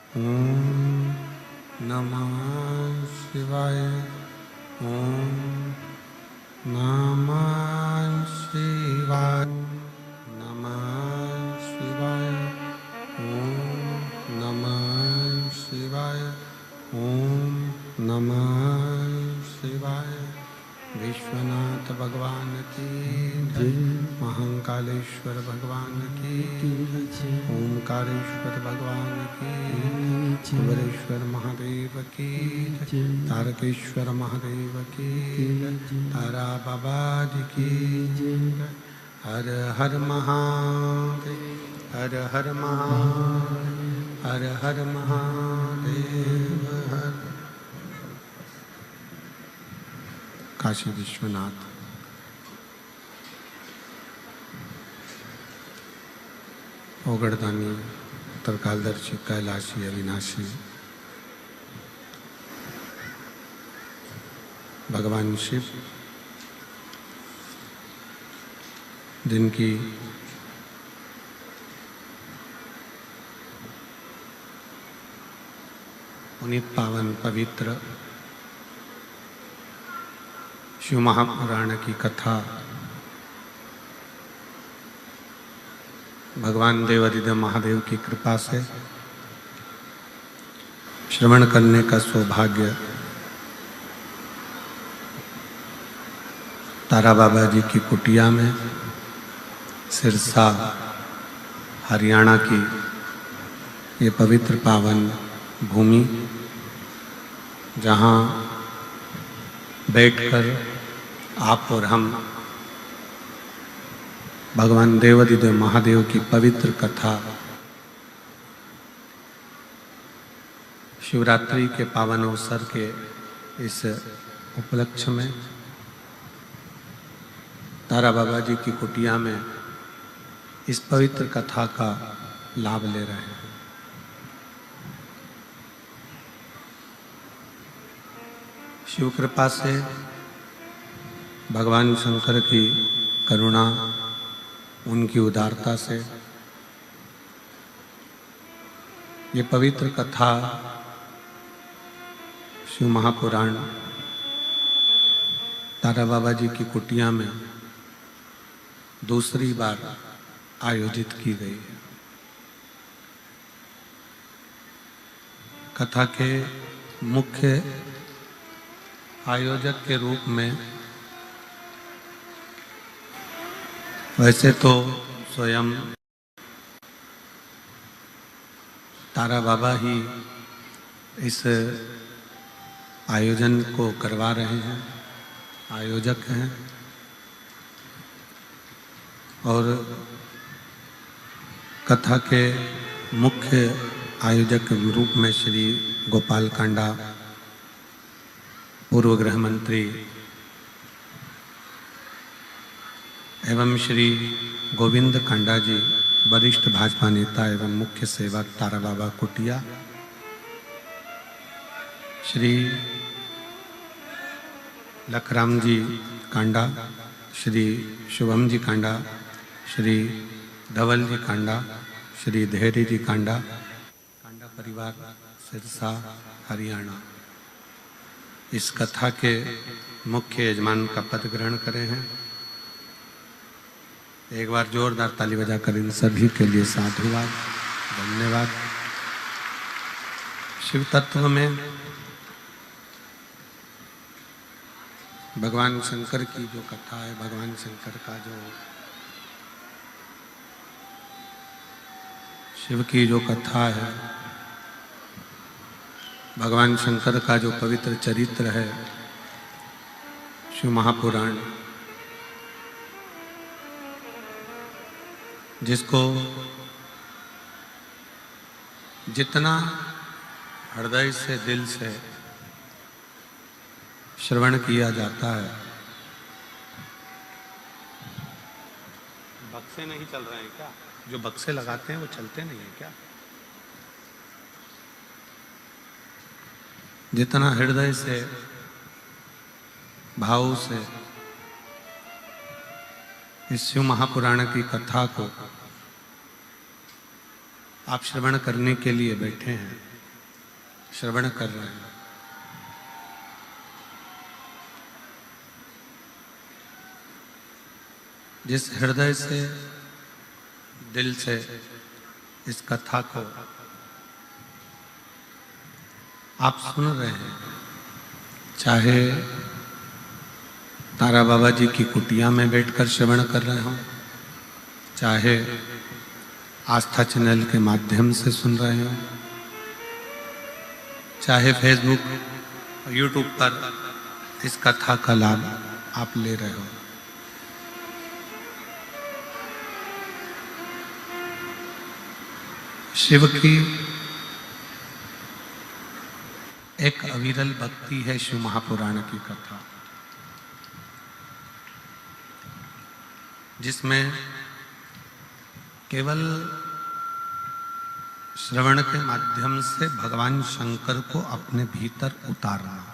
ओम नमः शिवाय। ओम नमः शिवाय। नमः शिवाय। ओम नमः शिवाय। ओम नमः शिवाय। विश्वनाथ भगवान की जय। महाकालेश्वर भगवान की जय। ओमकारेश्वर भगवान की जय। कुबेरेश्वर महादेव की जय। तारकेश्वर महादेव की जय। तारा बाबा जी की जय। हर हर महादेव। हर हर महादेव। हर हर महादेव। हर काशी विश्वनाथ। ओगड़दानी त्रिकालदर्शी कैलाशी अविनाशी भगवान शिव जिनकी पुनीत पावन पवित्र शिव महापुराण की कथा भगवान देवाधिदेव महादेव की कृपा से श्रवण करने का सौभाग्य तारा बाबा जी की कुटिया में सिरसा हरियाणा की ये पवित्र पावन भूमि, जहाँ बैठकर आप और हम भगवान देवाधिदेव महादेव की पवित्र कथा शिवरात्रि के पावन अवसर के इस उपलक्ष्य में तारा बाबा जी की कुटिया में इस पवित्र कथा का लाभ ले रहे हैं। शिव कृपा से भगवान शंकर की करुणा, उनकी उदारता से ये पवित्र कथा शिव महापुराण तारा बाबा जी की कुटिया में दूसरी बार आयोजित की गई है। कथा के मुख्य आयोजक के रूप में वैसे तो स्वयं तारा बाबा ही इस आयोजन को करवा रहे हैं, आयोजक हैं। और कथा के मुख्य आयोजक के रूप में श्री गोपाल कांडा, पूर्व गृह मंत्री, एवं श्री गोविंद कांडा जी, वरिष्ठ भाजपा नेता एवं मुख्य सेवक तारा बाबा कुटिया, श्री लखराम जी कांडा, श्री शुभम जी कांडा, श्री धवल जी कांडा, श्री धैर्य जी कांडा, कांडा परिवार सिरसा हरियाणा इस कथा के मुख्य यजमान का पद ग्रहण करे हैं। एक बार जोरदार ताली बजाकर इन सभी के लिए साधुवाद, धन्यवाद। शिव तत्व में भगवान शंकर की जो कथा है, भगवान शंकर का जो शिव की जो कथा है, भगवान शंकर का जो पवित्र चरित्र है, शिव महापुराण, जिसको जितना हृदय से, दिल से श्रवण किया जाता है। बक्से नहीं चल रहे हैं क्या? जो बक्से लगाते हैं वो चलते नहीं है क्या? जितना हृदय से, भाव से इस शिव महापुराण की कथा को आप श्रवण करने के लिए बैठे हैं, श्रवण कर रहे हैं। जिस हृदय से, दिल से इस कथा को आप सुन रहे हैं, चाहे तारा बाबा जी की कुटिया में बैठकर श्रवण कर रहे हो, चाहे आस्था चैनल के माध्यम से सुन रहे हो, चाहे फेसबुक यूट्यूब पर इस कथा का लाभ आप ले रहे हो, शिव की एक अविरल भक्ति है शिव महापुराण की कथा, जिसमें केवल श्रवण के माध्यम से भगवान शंकर को अपने भीतर उतारना,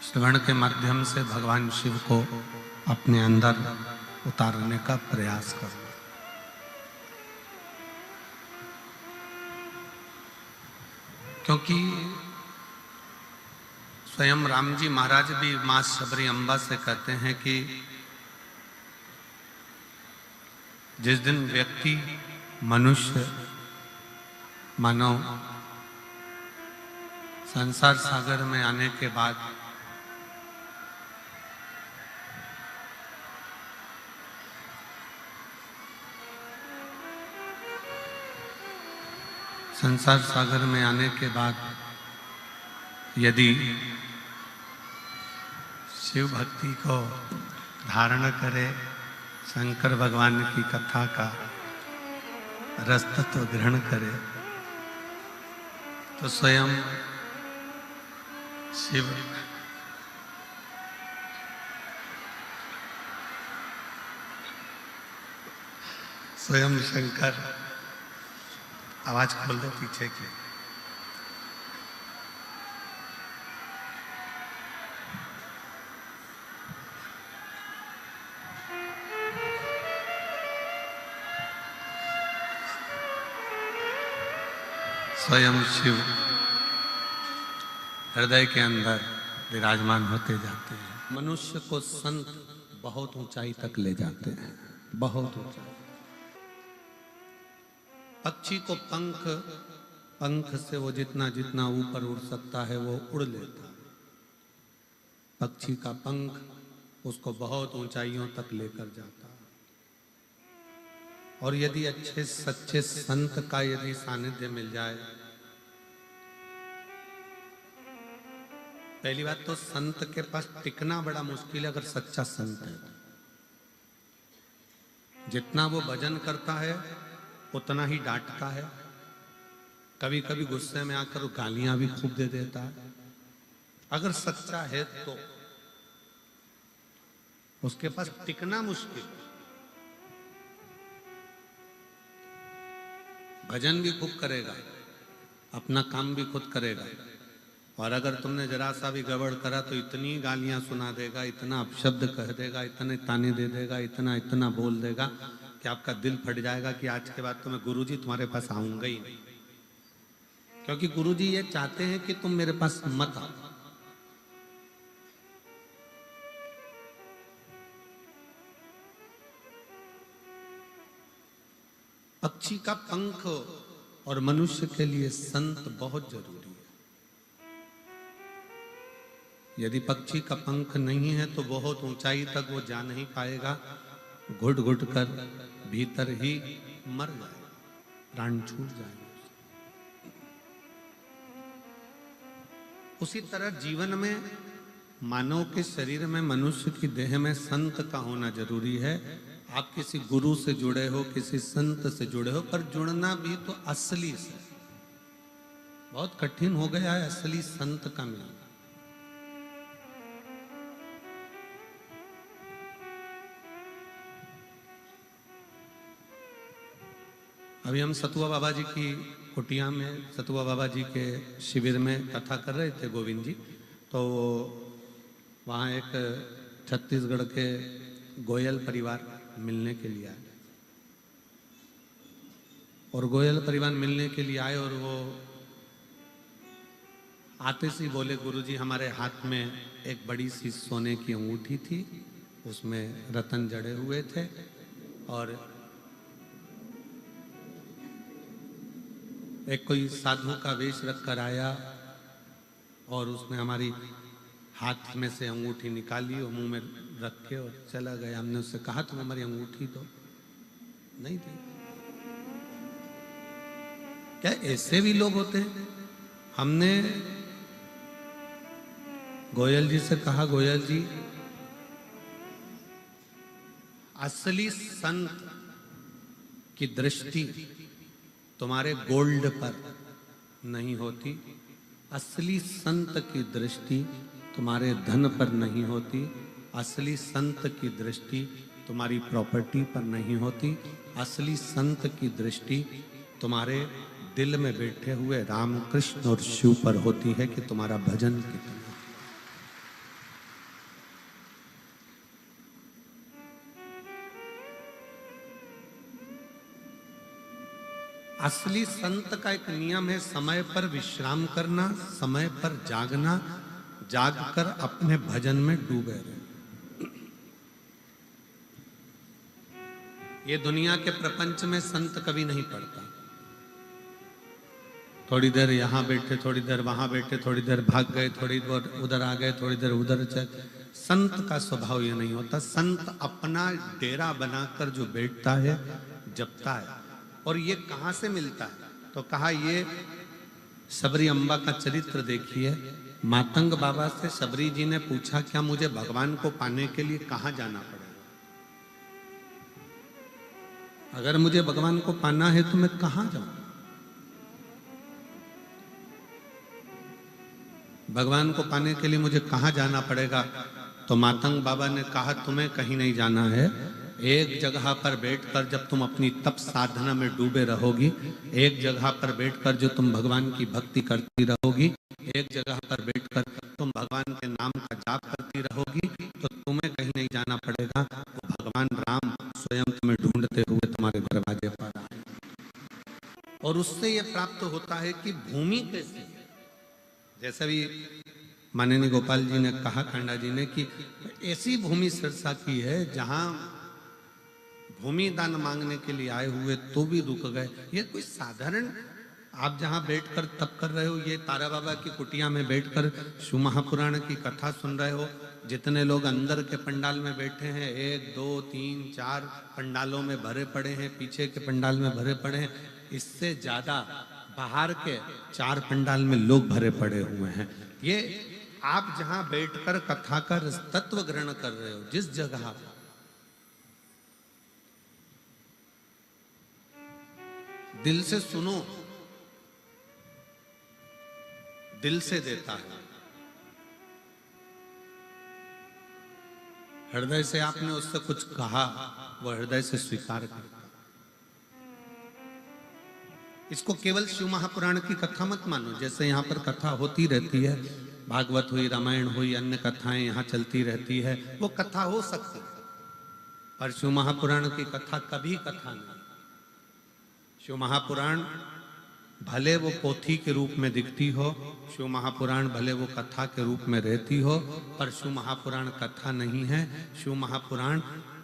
श्रवण के माध्यम से भगवान शिव को अपने अंदर उतारने का प्रयास करना। क्योंकि स्वयं राम जी महाराज भी मां शबरी अम्बा से कहते हैं कि जिस दिन व्यक्ति, मनुष्य, मानव संसार सागर में आने के बाद संसार सागर में आने के बाद यदि शिव भक्ति को धारण करे, शंकर भगवान की कथा का रस तत्व ग्रहण करे, तो स्वयं शिव स्वयं शंकर, आवाज खोल दो पीछे की, स्वयं शिव हृदय के अंदर विराजमान होते जाते हैं। मनुष्य को संत बहुत ऊंचाई तक ले जाते हैं, बहुत ऊंचाई। पक्षी को पंख से वो जितना जितना ऊपर उड़ सकता है वो उड़ लेता है। पक्षी का पंख उसको बहुत ऊंचाइयों तक लेकर जाता है। और यदि अच्छे सच्चे संत का यदि सानिध्य मिल जाए, पहली बात तो संत के पास टिकना बड़ा मुश्किल है अगर सच्चा संत है। जितना वो भजन करता है उतना ही डांटता है, कभी कभी गुस्से में आकर गालियां भी खूब दे देता है। अगर सच्चा है तो उसके पास टिकना मुश्किल। भजन भी खूब करेगा, अपना काम भी खुद करेगा, और अगर तुमने जरा सा भी गड़बड़ करा तो इतनी गालियां सुना देगा, इतना अपशब्द कह देगा, इतने ताने दे देगा, इतना इतना बोल देगा कि आपका दिल फट जाएगा कि आज के बाद तो मैं गुरुजी तुम्हारे पास आऊंगा ही नहीं। क्योंकि गुरुजी ये चाहते हैं कि तुम मेरे पास मत आओ। पक्षी का पंख और मनुष्य के लिए संत बहुत जरूरी है। यदि पक्षी का पंख नहीं है तो बहुत ऊंचाई तक वो जा नहीं पाएगा, घुट घुट कर भीतर ही मर जाएगा, प्राण छूट जाएगा। उसी तरह जीवन में, मानव के शरीर में, मनुष्य की देह में संत का होना जरूरी है। आप किसी गुरु से जुड़े हो, किसी संत से जुड़े हो, पर जुड़ना भी तो असली से। बहुत कठिन हो गया है असली संत का मिलना। अभी हम सतुआ बाबा जी की कुटिया में, सतुआ बाबा जी के शिविर में कथा कर रहे थे गोविंद जी, तो वहाँ एक छत्तीसगढ़ के गोयल परिवार मिलने के लिए आए। और गोयल परिवार मिलने के लिए आए और वो आते से बोले, गुरुजी हमारे हाथ में एक बड़ी सी सोने की अंगूठी थी, उसमें रतन जड़े हुए थे और एक कोई साधु का वेश रख कर आया और उसने हमारी हाथ में से अंगूठी निकाली और मुंह में रख के और चला गया। हमने उससे कहा तुम हमारी अंगूठी दो, नहीं दी। क्या ऐसे भी लोग होते हैं? हमने गोयल जी से कहा, गोयल जी असली संत की दृष्टि तुम्हारे गोल्ड पर नहीं होती, असली संत की दृष्टि तुम्हारे धन पर नहीं होती, असली संत की दृष्टि तुम्हारी प्रॉपर्टी पर नहीं होती, असली संत की दृष्टि तुम्हारे दिल में बैठे हुए राम कृष्ण और शिव पर होती है कि तुम्हारा भजन कितना। असली संत का एक नियम है समय पर विश्राम करना, समय पर जागना, जागकर अपने भजन में डूबे रहे। ये दुनिया के प्रपंच में संत कभी नहीं पड़ता। थोड़ी देर यहां बैठे, थोड़ी देर वहां बैठे, थोड़ी देर भाग गए, थोड़ी देर उधर आ गए, थोड़ी देर उधर चल। संत का स्वभाव ये नहीं होता। संत अपना डेरा बनाकर जो बैठता है, जपता है। और ये कहां से मिलता है? तो कहा ये सबरी अम्बा का चरित्र देखिए। मातंग बाबा से सबरी जी ने पूछा, क्या मुझे भगवान को पाने के लिए कहां जाना पड़ेगा? अगर मुझे भगवान को पाना है तो मैं कहां जाऊं? भगवान को पाने के लिए मुझे कहां जाना पड़ेगा? तो मातंग बाबा ने कहा, तुम्हें कहीं नहीं जाना है। एक जगह पर बैठकर जब तुम अपनी तप साधना में डूबे रहोगी, एक जगह पर बैठकर जो तुम भगवान की भक्ति करती रहोगी, एक जगह पर बैठकर तुम भगवान के नाम का जाप करती रहोगी, तो तुम्हें कहीं नहीं जाना पड़ेगा। वो भगवान राम स्वयं तुम्हें ढूंढते हुए तुम्हारे दरवाजे पर आए। और उससे ये प्राप्त होता है कि भूमि कैसी, जैसा भी माननीय गोपाल जी ने कहा, कांडा जी ने, कि ऐसी भूमि सिरसा की है जहां भूमि दान मांगने के लिए आए हुए तो भी रुक गए। ये कोई साधारण, आप जहां बैठकर तप कर रहे हो, ये तारा बाबा की कुटिया में बैठकर शिव महापुराण की कथा सुन रहे हो, जितने लोग अंदर के पंडाल में बैठे हैं, 1 2 3 4 पंडालों में भरे पड़े हैं, पीछे के पंडाल में भरे पड़े हैं, इससे ज्यादा बाहर के 4 पंडाल में लोग भरे पड़े हुए हैं। ये आप जहां बैठकर कथा का तत्व ग्रहण कर रहे हो, जिस जगह दिल से सुनो, दिल से देता है। हृदय से आपने उससे कुछ कहा, वह हृदय से स्वीकार करता। इसको केवल शिव महापुराण की कथा मत मानो। जैसे यहाँ पर कथा होती रहती है, भागवत हुई, रामायण हुई, अन्य कथाएं यहाँ चलती रहती है, वो कथा हो सकती है, पर शिव महापुराण की कथा कभी कथा नहीं। शिव महापुराण भले वो पोथी के रूप में दिखती हो, शिव महापुराण भले वो कथा के रूप में रहती हो, पर शिव महापुराण कथा नहीं है। शिव महापुराण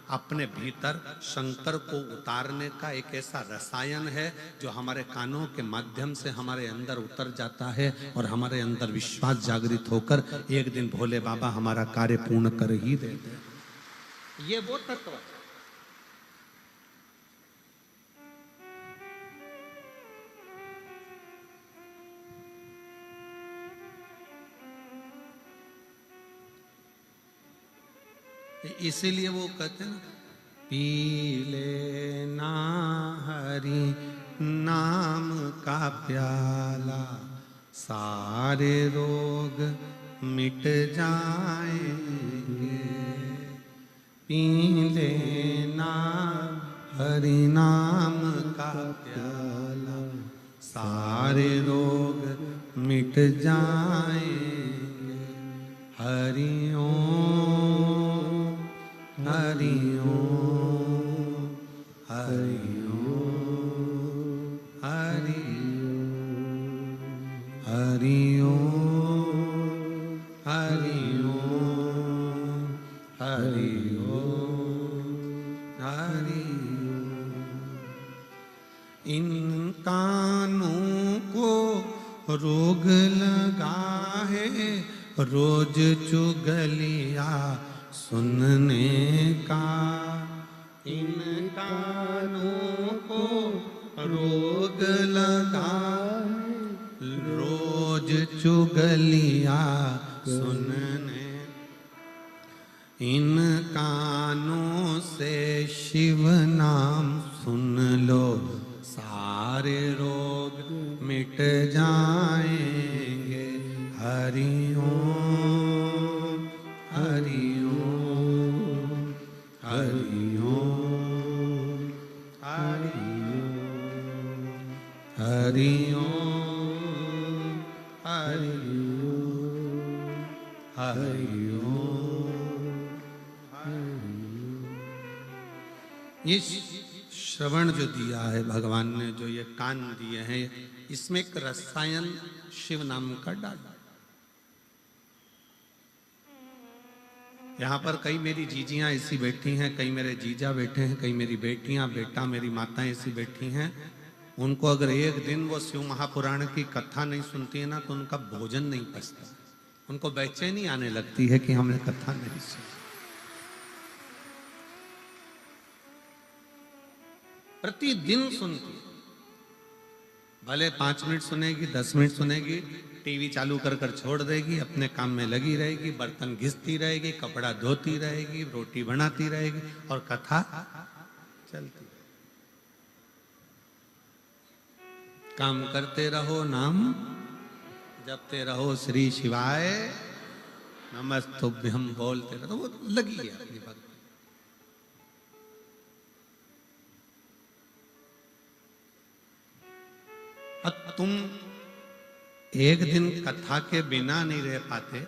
अपने भीतर शंकर को उतारने का एक ऐसा रसायन है जो हमारे कानों के माध्यम से हमारे अंदर उतर जाता है और हमारे अंदर विश्वास जागृत होकर एक दिन भोले बाबा हमारा कार्य पूर्ण कर ही देते हैं। ये वो तत्व है। इसीलिए वो कहते हैं ना, पी लेना हरि नाम का प्याला, सारे रोग मिट जाएंगे। पी लेना हरि नाम का प्याला, सारे रोग मिट जाएंगे। हरि ओम हरि ओम हरि ओम इन कानों को रोग लगा है रोज चुगलिया सुनने का। इन कानों को रोग लगा रोज चुगलिया सुनने। इन कानों से शिव नाम सुन लो सारे रोग मिट जाएंगे। हरि ओम हरि ओम हरि ओम हरि ओम हरि ओम हरि ओम हरि ओम। ये श्रवण जो दिया है भगवान ने, जो ये कान दिए हैं, इसमें एक रसायन शिव नाम का डाला। यहाँ पर कई मेरी जीजियां ऐसी बैठी हैं, कई मेरे जीजा बैठे हैं, कई मेरी बेटियां बेटा मेरी माताएं ऐसी बैठी हैं। उनको अगर एक दिन वो शिव महापुराण की कथा नहीं सुनती है ना, तो उनका भोजन नहीं पचता। उनको बेचैनी आने लगती है कि हमने कथा नहीं सुनी। प्रतिदिन सुनती, भले 5 मिनट सुनेगी 10 मिनट सुनेगी, टीवी चालू कर कर छोड़ देगी, अपने काम में लगी रहेगी, बर्तन घिसती रहेगी, कपड़ा धोती रहेगी, रोटी बनाती रहेगी और कथा चलती। काम करते रहो, नाम जपते रहो, श्री शिवाय नमस्तुभ्यम बोलते रहो। तो वो लगी है अपनी भक्ति। अब तुम एक दिन कथा के बिना नहीं रह पाते,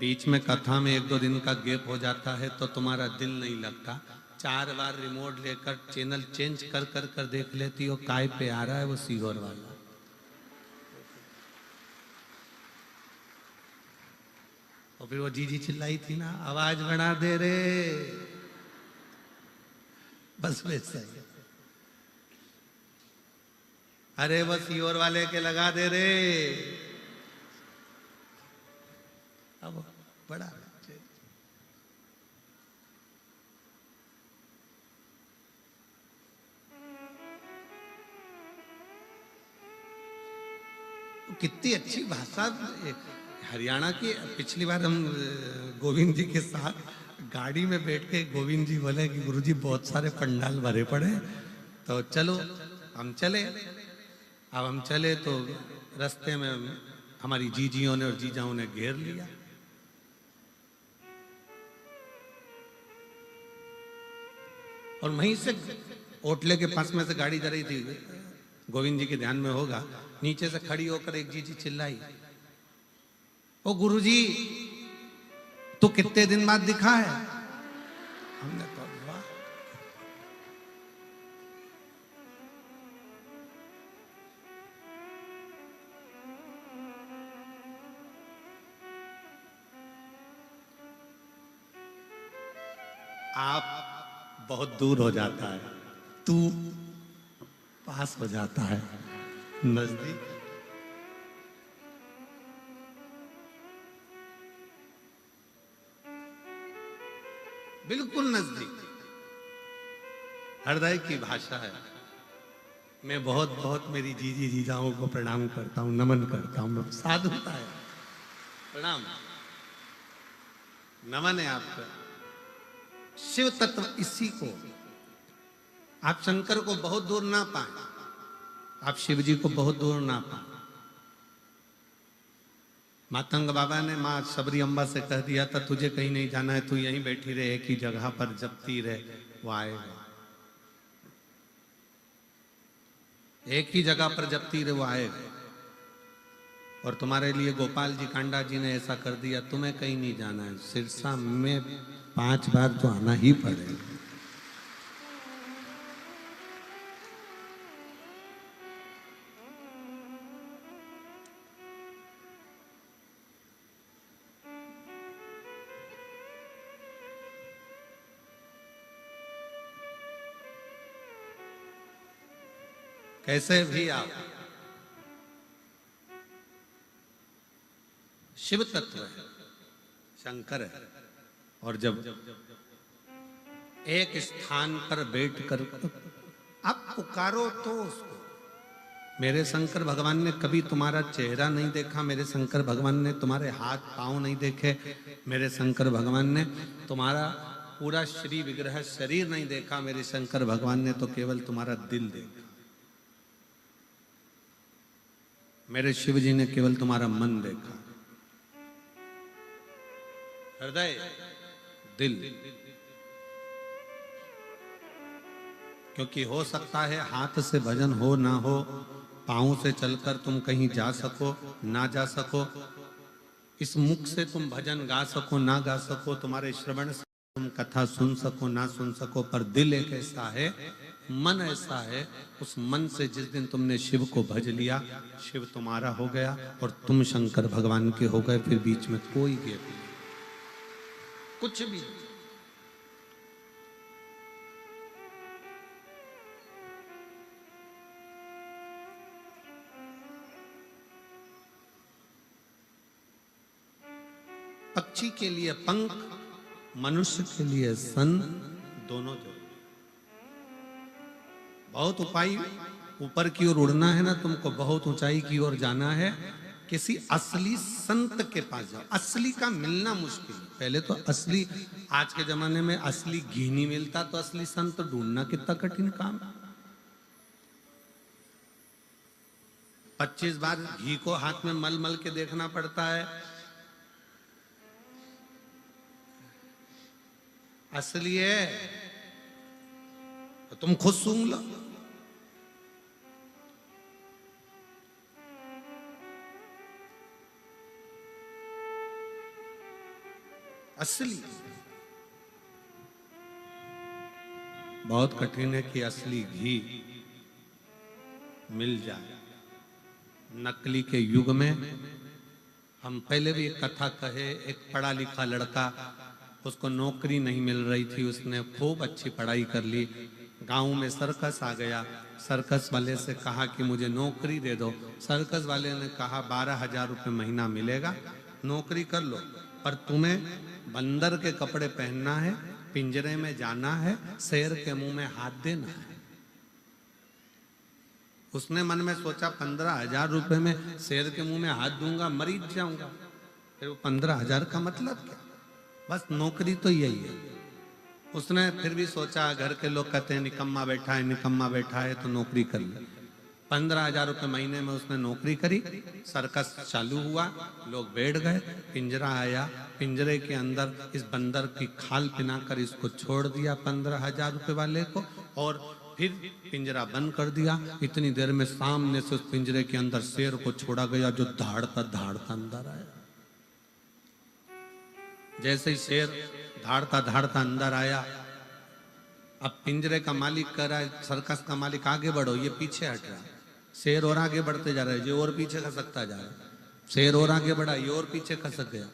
बीच में कथा में 1-2 दिन का गैप हो जाता है तो तुम्हारा दिल नहीं लगता। 4 बार रिमोट लेकर चैनल चेंज कर कर कर देख लेती हो, काय पे आ रहा है वो सीहोर वाला। और फिर वो जीजी चिल्लाई थी ना, आवाज बढ़ा दे रे, बस वैसा ही। अरे वो सीहोर वाले के लगा दे रे, अब बड़ा कितनी अच्छी भाषा। हरियाणा की, पिछली बार हम गोविंद जी के साथ गाड़ी में बैठ के गोविंद जी बोले कि गुरुजी बहुत सारे पंडाल भरे पड़े, तो चलो हम चले। अब हम चले तो रास्ते में हमारी जीजियों ने और जीजाओं ने घेर लिया। और वहीं से होटले के पास में से गाड़ी जा रही थी, गोविंद जी के ध्यान में होगा, नीचे से खड़ी होकर एक जीजी चिल्लाई, ओ गुरुजी तू कितने दिन बाद दिखा है। हमने कहा वाह, आप बहुत दूर हो जाता है, तू पास हो जाता है, नजदीक। बिल्कुल नजदीक, हृदय की भाषा है। मैं बहुत बहुत मेरी जीजी जीजाओं को प्रणाम करता हूं, नमन करता हूं। साधुता है, प्रणाम नमन है आपका। शिव तत्व इसी को, आप शंकर को बहुत दूर ना पाए, आप शिव जी को बहुत दूर ना पाए। मातंग बाबा ने माँ शबरी अम्बा से कह दिया था, तुझे कहीं नहीं जाना है, तू यहीं बैठी रहे, एक ही जगह पर जपती रहे, वो आएगा। एक ही जगह पर जपती रहे, वो आएगा। और तुम्हारे लिए गोपाल जी कांडा जी ने ऐसा कर दिया, तुम्हें कहीं नहीं जाना है, सिरसा में 5 बार तो आना ही पड़ेगा। कैसे भी आप शिव तत्व है, शंकर है, और जब एक स्थान पर बैठकर आप पुकारो तो उसको। मेरे शंकर भगवान ने कभी तुम्हारा चेहरा नहीं देखा, मेरे शंकर भगवान ने तुम्हारे हाथ पांव नहीं देखे, मेरे शंकर भगवान ने तुम्हारा पूरा श्री विग्रह शरीर नहीं देखा, मेरे शंकर भगवान ने तो केवल तुम्हारा दिल देखा। मेरे शिव जी ने केवल तुम्हारा मन देखा, हृदय, दिल। क्योंकि हो सकता है हाथ से भजन हो ना हो, पांव से चलकर तुम कहीं जा सको ना जा सको, इस मुख से तुम भजन गा सको ना गा सको, तुम्हारे श्रवण से तुम कथा सुन सको ना सुन सको, पर दिल एक ऐसा है, मन ऐसा है, उस मन से जिस दिन तुमने शिव को भज लिया, शिव तुम्हारा हो गया और तुम शंकर भगवान के हो गए। फिर बीच में कोई गैप नहीं, कुछ भी। पक्षी के लिए पंख, मनुष्य के लिए सन, दोनों जरूरी। बहुत उपाय, ऊपर की ओर उड़ना है ना तुमको, बहुत ऊंचाई की ओर जाना है, किसी असली संत के पास जाओ। असली का मिलना मुश्किल है। पहले तो असली, आज के जमाने में असली घी नहीं मिलता तो असली संत ढूंढना कितना कठिन काम है। 25 बार घी को हाथ में मल मल के देखना पड़ता है। असली है तो तुम खुद सूंघ लो। असली बहुत कठिन है कि असली घी मिल जाए। नकली के युग में हम पहले भी एक कथा कहे, एक पढ़ा लिखा लड़का, उसको नौकरी नहीं मिल रही थी, उसने खूब अच्छी पढ़ाई कर ली, गांव में सर्कस आ गया, सर्कस वाले से कहा कि मुझे नौकरी दे दो। सर्कस वाले ने कहा 12,000 रुपये महीना मिलेगा, नौकरी कर लो, पर तुम्हें बंदर के कपड़े पहनना है, पिंजरे में जाना है, शेर के मुंह में हाथ देना है। उसने मन में सोचा 15,000 रुपये में शेर के मुंह में हाथ दूंगा, मरीज जाऊंगा, फिर वो 15,000 का मतलब क्या, बस नौकरी तो यही है। उसने फिर भी सोचा, घर के लोग कहते हैं निकम्मा बैठा है, निकम्मा बैठा है, तो नौकरी कर ली। 15,000 रुपये महीने में उसने नौकरी करी। सर्कस चालू हुआ, लोग बैठ गए, पिंजरा आया, पिंजरे के अंदर इस बंदर की खाल पिनाकर इसको छोड़ दिया 15,000 रुपये वाले को, और फिर पिंजरा बंद कर दिया। इतनी देर में सामने से उस पिंजरे के अंदर शेर को छोड़ा गया, जो धाड़ता धाड़ता अंदर आया। जैसे ही शेर धाड़ता धाड़ता अंदर आया, अब पिंजरे का मालिक कह रहा है, सर्कस का मालिक आगे बढ़ो, ये पीछे हट रहा है। शेर और आगे बढ़ते जा रहा है, ये और पीछे खसकता जा रहा है। शेर और आगे बढ़ा, ये और पीछे खसक गया।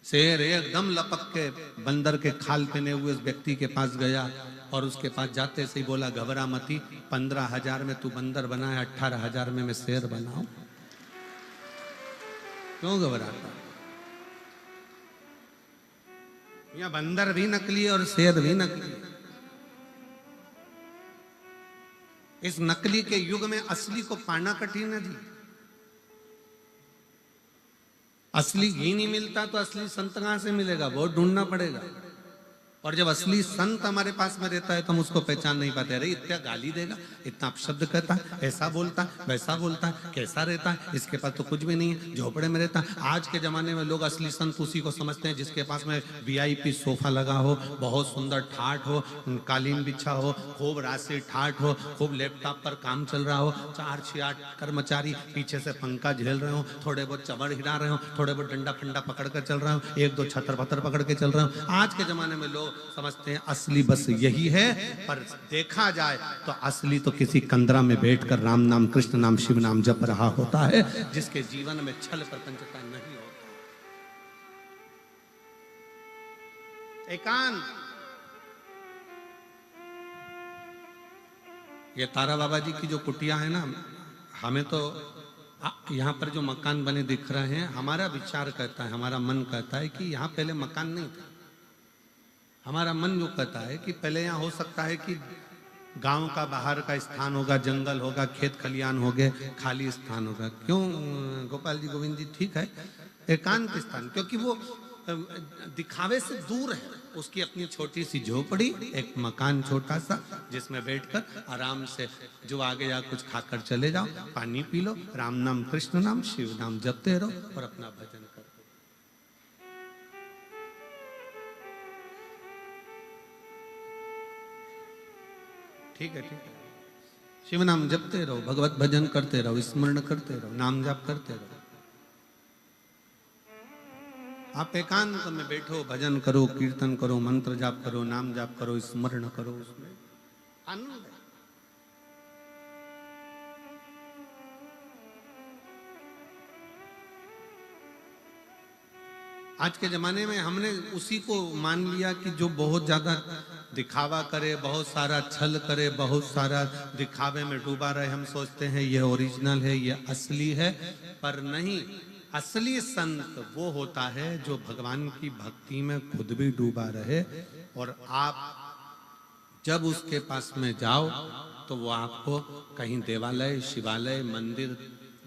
शेर एकदम लपक के बंदर के खाल पहने हुए उस व्यक्ति के पास गया, और उसके पास जाते से ही बोला, घबरा मती, 15,000 में तू बंदर बना है, 18,000 में मैं शेर बनाऊं, क्यों घबराता? यहाँ बंदर भी नकली और शेर भी नकली। इस नकली के युग में असली को पाना कठिन है जी। असली घी नहीं मिलता तो असली संत कहां से मिलेगा, बहुत ढूंढना पड़ेगा। और जब असली संत हमारे पास में रहता है तो हम उसको पहचान नहीं पाते। अरे इतना गाली देगा, इतना अपशब्द कहता है, ऐसा बोलता है, वैसा बोलता है, कैसा रहता है, इसके पास तो कुछ भी नहीं है, झोपड़े में रहता है। आज के जमाने में लोग असली संत उसी को समझते हैं जिसके पास में VIP सोफा लगा हो, बहुत सुंदर ठाठ हो, कालीन बिछा हो, खूब राशि ठाठ हो, खूब लैपटॉप पर काम चल रहा हो, 4-6-8 कर्मचारी पीछे से पंखा झेल रहे हो, थोड़े बहुत चबड़ हिला रहे हो, थोड़े बहुत डंडा फंडा पकड़ कर चल रहे हो, 1-2 छतर पत्थर पकड़ के चल रहे हो। आज के जमाने में लोग समझते हैं असली बस यही है, पर देखा जाए तो असली तो किसी कंदरा में बैठकर राम नाम, कृष्ण नाम, शिव नाम जप रहा होता है, जिसके जीवन में छल प्रपंचता नहीं होता। एकांत, ये तारा बाबा जी की जो कुटिया है ना, हमें तो यहाँ पर जो मकान बने दिख रहे हैं, हमारा विचार कहता है, हमारा मन कहता है कि यहाँ पहले मकान नहीं था। हमारा मन जो कहता है कि पहले यहाँ हो सकता है कि गांव का बाहर का स्थान होगा, जंगल होगा, खेत खलियान हो गए, खाली स्थान होगा। क्यों गोपाल जी, गोविंद जी, ठीक है, एकांत स्थान, क्योंकि वो दिखावे से दूर है। उसकी अपनी छोटी सी झोपड़ी, एक मकान छोटा सा, जिसमें बैठकर आराम से जो आगे या कुछ खाकर चले जाओ, पानी पी लो, राम नाम कृष्ण नाम शिव नाम जपते रहो और अपना भजन करो। ठीक है, ठीक है, शिव नाम जपते रहो, भगवत भजन करते रहो, स्मरण करते रहो, नाम जाप करते रहो। आप एकांत में बैठो, भजन करो, कीर्तन करो, मंत्र जाप करो, नाम जाप करो, स्मरण करो, उसमें आनंद है। आज के जमाने में हमने उसी को मान लिया कि जो बहुत ज्यादा दिखावा करे, बहुत सारा छल करे, बहुत सारा दिखावे में डूबा रहे, हम सोचते हैं ये ओरिजिनल है, ये असली है। पर नहीं, असली संत वो होता है जो भगवान की भक्ति में खुद भी डूबा रहे, और आप जब उसके पास में जाओ तो वो आपको कहीं देवालय, शिवालय, मंदिर,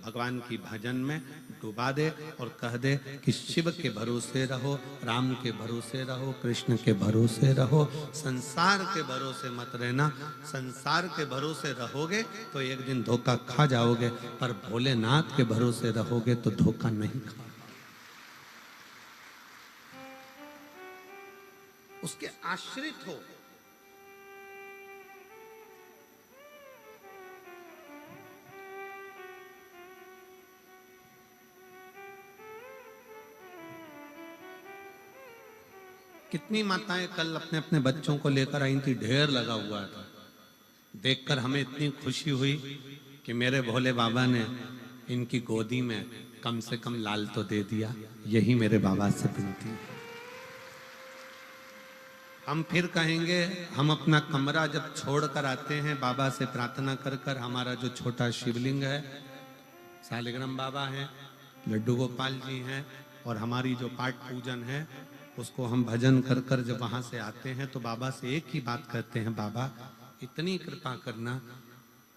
भगवान की भजन में डुबा दे और कह दे कि शिव के भरोसे रहो, राम के भरोसे रहो, कृष्ण के भरोसे रहो, संसार के भरोसे मत रहना। संसार के भरोसे रहोगे तो एक दिन धोखा खा जाओगे, पर भोलेनाथ के भरोसे रहोगे तो धोखा नहीं खा। उसके आश्रित हो। कितनी माताएं कल अपने अपने बच्चों को लेकर आई थी, ढेर लगा हुआ था। देखकर हमें इतनी खुशी हुई कि मेरे भोले बाबा ने इनकी गोदी में कम से कम लाल तो दे दिया। यही मेरे बाबा से विनती है। हम फिर कहेंगे, हम अपना कमरा जब छोड़कर आते हैं बाबा से प्रार्थना कर कर, हमारा जो छोटा शिवलिंग है, सालिग्राम बाबा हैं, लड्डू गोपाल जी हैं, और हमारी जो पाठ पूजन है, उसको हम भजन कर कर जब वहां से आते हैं तो बाबा से एक ही बात कहते हैं, बाबा इतनी कृपा करना,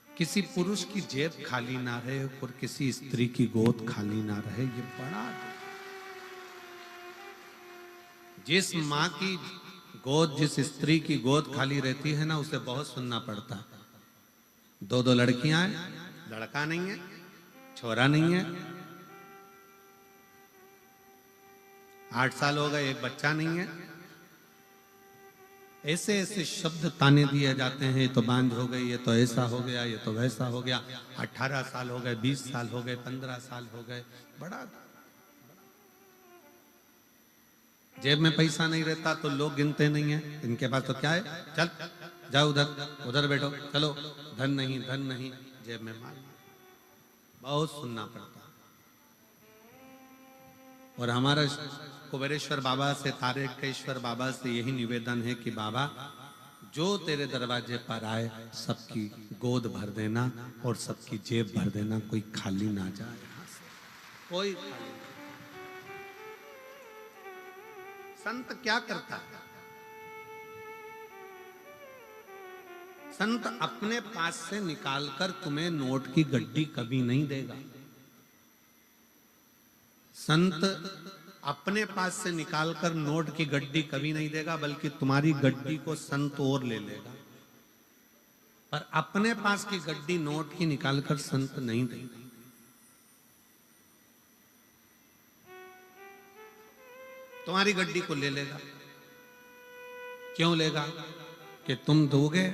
किसी पुरुष की जेब खाली ना रहे और किसी स्त्री की गोद खाली ना रहे। ये बड़ा, जिस माँ की गोद, जिस स्त्री की गोद खाली रहती है ना, उसे बहुत सुनना पड़ता है। दो दो लड़कियां हैं, लड़का नहीं है, छोरा नहीं है, 8 साल हो गए, एक बच्चा नहीं है। ऐसे ऐसे शब्द ताने दिए जाते हैं, ये तो बांझ हो गई, ये तो ऐसा हो गया, ये तो वैसा हो गया। 18 साल हो गए, 20 साल हो गए, 15 साल हो गए। बड़ा जेब में पैसा नहीं रहता तो लोग गिनते नहीं है, इनके पास तो क्या है, चल जाओ उधर, उधर बैठो, चलो, धन नहीं, धन नहीं, जेब में माल। बहुत सुनना पड़ता। और हमारा कुबेरेश्वर बाबा से, तारकेश्वर बाबा से यही निवेदन है कि बाबा जो तेरे दरवाजे पर आए सबकी गोद भर देना और सबकी जेब भर देना, कोई खाली ना जाए यहां से, कोई खाली। संत क्या करता है? संत अपने पास से निकालकर तुम्हें नोट की गड्डी कभी नहीं देगा। संत अपने पास से निकालकर नोट की गड्डी कभी नहीं देगा, बल्कि तुम्हारी गड्डी को संत और ले लेगा। पर अपने पास की गड्डी नोट की निकालकर संत नहीं देगा। तुम्हारी गड्डी को ले लेगा। क्यों लेगा? कि तुम दोगे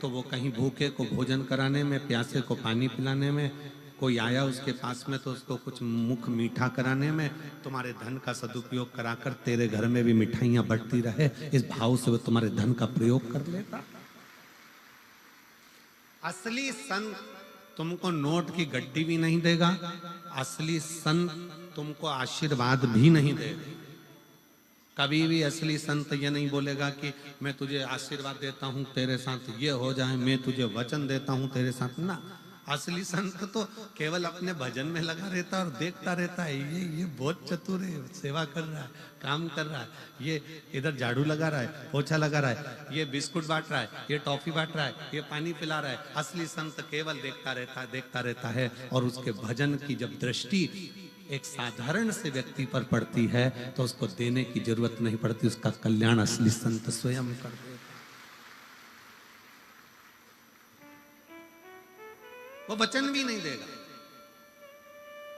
तो वो कहीं भूखे को भोजन कराने में, प्यासे को पानी पिलाने में, कोई आया उसके पास में तो उसको कुछ मुख मीठा कराने में, तुम्हारे धन का सदुपयोग कराकर तेरे घर में भी मिठाइयां बढ़ती रहे, इस भाव से वो तुम्हारे धन का प्रयोग कर लेता। असली संत तुमको नोट की गड्डी भी नहीं देगा, असली संत तुमको आशीर्वाद भी नहीं देगा। कभी भी असली संत ये नहीं बोलेगा कि मैं तुझे आशीर्वाद देता हूँ तेरे साथ ये हो जाए, मैं तुझे वचन देता हूँ तेरे साथ ना। असली संत तो केवल अपने भजन में लगा रहता है और देखता रहता है, ये बहुत चतुर है, सेवा कर रहा है, काम कर रहा है, ये इधर झाड़ू लगा रहा है, पोछा लगा रहा है, ये बिस्कुट बांट रहा है, ये टॉफी बांट रहा है, ये पानी पिला रहा है। असली संत केवल देखता रहता है और उसके भजन की जब दृष्टि एक साधारण से व्यक्ति पर पड़ती है तो उसको देने की जरूरत नहीं पड़ती, उसका कल्याण असली संत स्वयं कर देता। वो वचन भी नहीं देगा,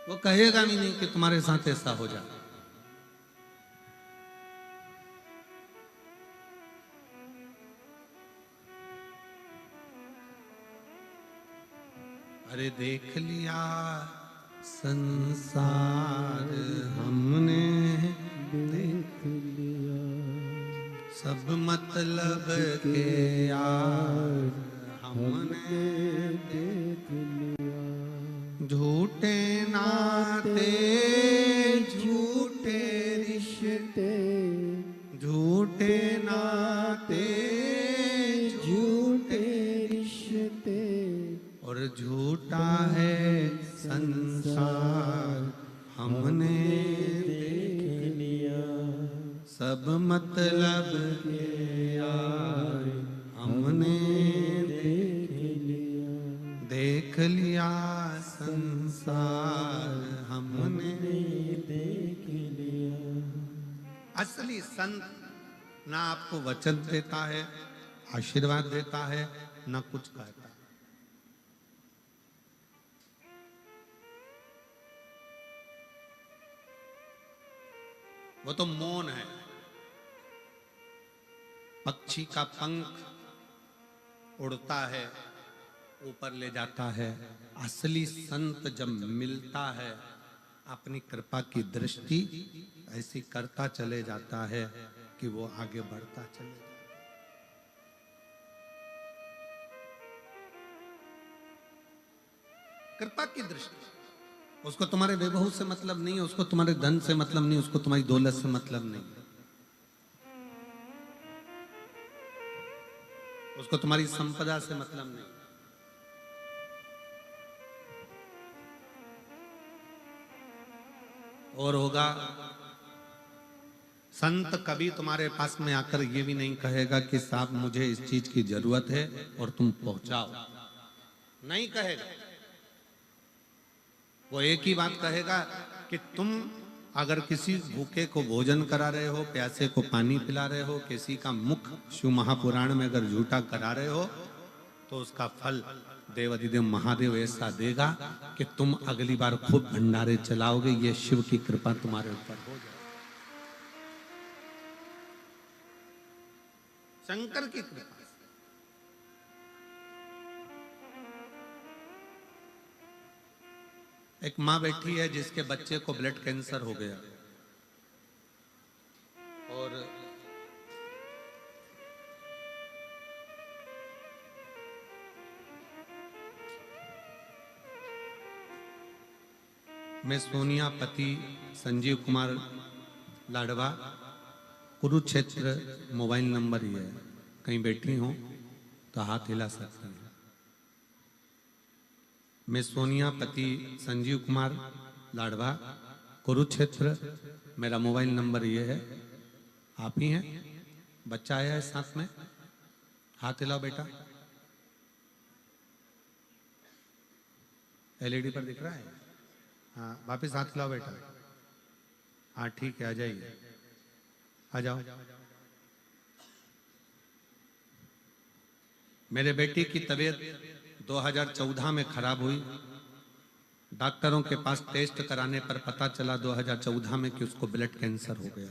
वो कहेगा भी नहीं कि तुम्हारे साथ ऐसा हो जाए। अरे देख लिया संसार हमने, देख लिया सब मतलब के यार हमने, देख लिया झूठे नाते झूठे रिश्ते, झूठे नाते झूठे रिश्ते और झूठा है संसार हमने देख लिया, सब मतलब के यार हमने देख लिया, देख लिया संसार हमने देख लिया। असली संत ना आपको वचन देता है, आशीर्वाद देता है, ना कुछ कहता है। वो तो मौन है, पक्षी का पंख उड़ता है, ऊपर ले जाता है। असली संत जब मिलता है अपनी कृपा की दृष्टि ऐसी करता चले जाता है कि वो आगे बढ़ता चले जाता है। कृपा की दृष्टि, उसको तुम्हारे वैभव से मतलब नहीं है, उसको तुम्हारे धन से मतलब नहीं, उसको तुम्हारी दौलत से मतलब नहीं, उसको तुम्हारी संपदा से मतलब नहीं। और होगा संत कभी तुम्हारे पास में आकर ये भी नहीं कहेगा कि साहब मुझे इस चीज की जरूरत है और तुम पहुंचाओ, नहीं कहेगा। वो एक ही बात कहेगा कि तुम अगर किसी भूखे को भोजन करा रहे हो, प्यासे को पानी पिला रहे हो, किसी का मुख शिव महापुराण में अगर झूठा करा रहे हो तो उसका फल देवाधिदेव महादेव ऐसा देगा कि तुम अगली बार खूब भंडारे चलाओगे। ये शिव की कृपा तुम्हारे ऊपर हो जाए, शंकर की कृपा। एक माँ बैठी है जिसके बच्चे को ब्लड कैंसर हो गया और मैं सोनिया पति संजीव कुमार लाडवा, कुरुक्षेत्र मोबाइल नंबर ही है, कहीं बैठी हो तो हाथ हिला सकते हैं। मैं सोनिया पति संजीव कुमार लाडवा, कुरुक्षेत्र, मेरा मोबाइल नंबर ये है। आप ही हैं? बच्चा आया है साथ में, हाथ हिलाओ बेटा। एलईडी पर दिख रहा है? हाँ, वापिस हाथ हिलाओ बेटा। हाँ ठीक है, आ जाइए, आ जाओ। मेरे बेटे की तबीयत 2014 में खराब हुई। डॉक्टरों के पास टेस्ट कराने पर पता चला 2014 में कि उसको ब्लड कैंसर हो गया।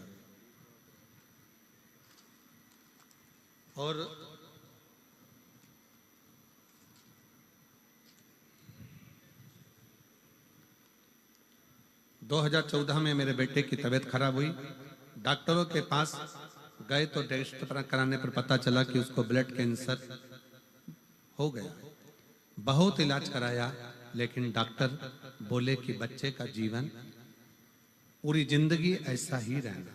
और दो 2014 में मेरे बेटे की तबीयत खराब हुई। डॉक्टरों के पास गए तो टेस्ट कराने पर पता चला कि उसको ब्लड कैंसर हो गया। बहुत इलाज कराया, लेकिन डॉक्टर बोले कि बच्चे का जीवन पूरी जिंदगी ऐसा ही रहना।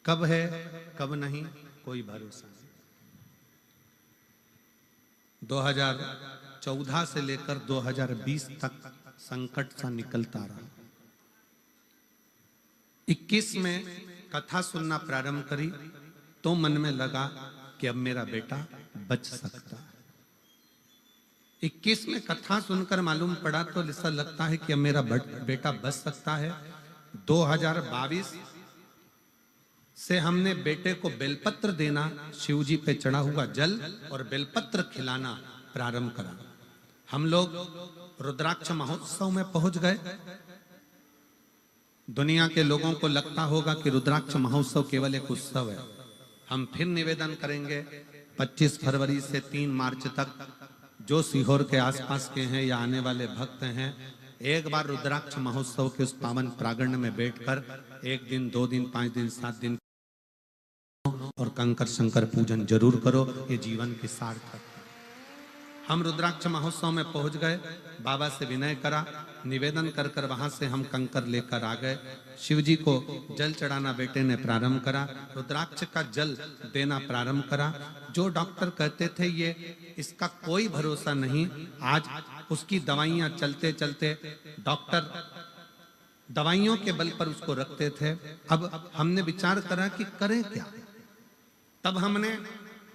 कब है कब नहीं कोई भरोसा नहीं। 2014 से लेकर 2020 तक संकट सा निकलता रहा। 21 में कथा सुनना प्रारंभ करी तो मन में लगा कि अब मेरा बेटा बच सकता है। 21 में कथा सुनकर मालूम पड़ा तो ऐसा लगता है कि अब मेरा बेटा बच सकता है। 2022 से हमने बेटे को बेलपत्र देना, शिव जी पे चढ़ा हुआ जल और बेलपत्र खिलाना प्रारंभ करा। हम लोग रुद्राक्ष महोत्सव में पहुंच गए। दुनिया के लोगों को लगता होगा कि रुद्राक्ष महोत्सव केवल एक उत्सव है। हम फिर निवेदन करेंगे 25 फरवरी से 3 मार्च तक जो सीहोर के आसपास के हैं या आने वाले भक्त हैं, एक बार रुद्राक्ष महोत्सव के उस पावन प्रांगण में बैठकर 1 दिन 2 दिन 5 दिन 7 दिन और कंकर शंकर पूजन जरूर करो। ये जीवन की सार्थकता। हम रुद्राक्ष महोत्सव में पहुंच गए, बाबा से विनय करा, निवेदन कर कर वहां से हम कंकर लेकर आ गए। शिव जी को जल चढ़ाना बेटे ने प्रारंभ करा, रुद्राक्ष का जल देना प्रारंभ करा। जो डॉक्टर कहते थे ये इसका कोई भरोसा नहीं, आज उसकी दवाइयां चलते चलते डॉक्टर दवाइयों के बल पर उसको रखते थे। अब हमने विचार करा कि करें क्या। तब हमने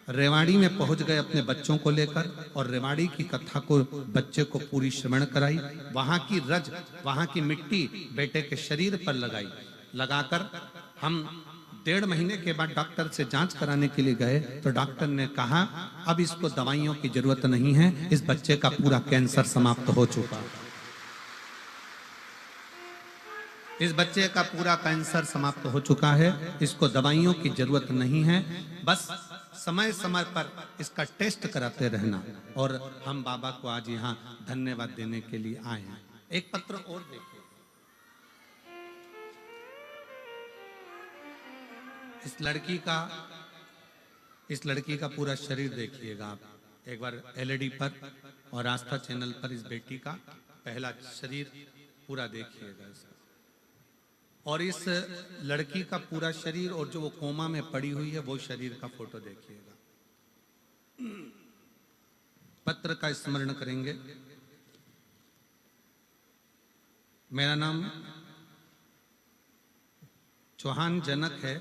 रेवाड़ी में पहुंच गए अपने बच्चों को लेकर और रेवाड़ी की कथा को बच्चे को पूरी श्रवण कराई। वहां की रज, वहां की मिट्टी बेटे के शरीर पर लगाई। लगाकर हम 1.5 महीने के बाद डॉक्टर से जांच कराने के लिए गए तो डॉक्टर ने कहा अब इसको दवाइयों की जरूरत नहीं है, इस बच्चे का पूरा कैंसर समाप्त हो चुका है। इस बच्चे का पूरा कैंसर समाप्त हो चुका है, इसको दवाइयों की जरूरत नहीं है, बस समय समय पर इसका टेस्ट कराते रहना। और हम बाबा को आज यहाँ धन्यवाद देने के लिए आए हैं। एक पत्र और देखिए, इस लड़की का पूरा शरीर देखिएगा आप एक बार एलईडी पर और आस्था चैनल पर। इस बेटी का पहला शरीर पूरा देखिएगा और इस लड़की का पूरा शरीर और जो वो कोमा में पड़ी हुई है वो शरीर का फोटो देखिएगा। पत्र का स्मरण करेंगे। मेरा नाम चौहान जनक है,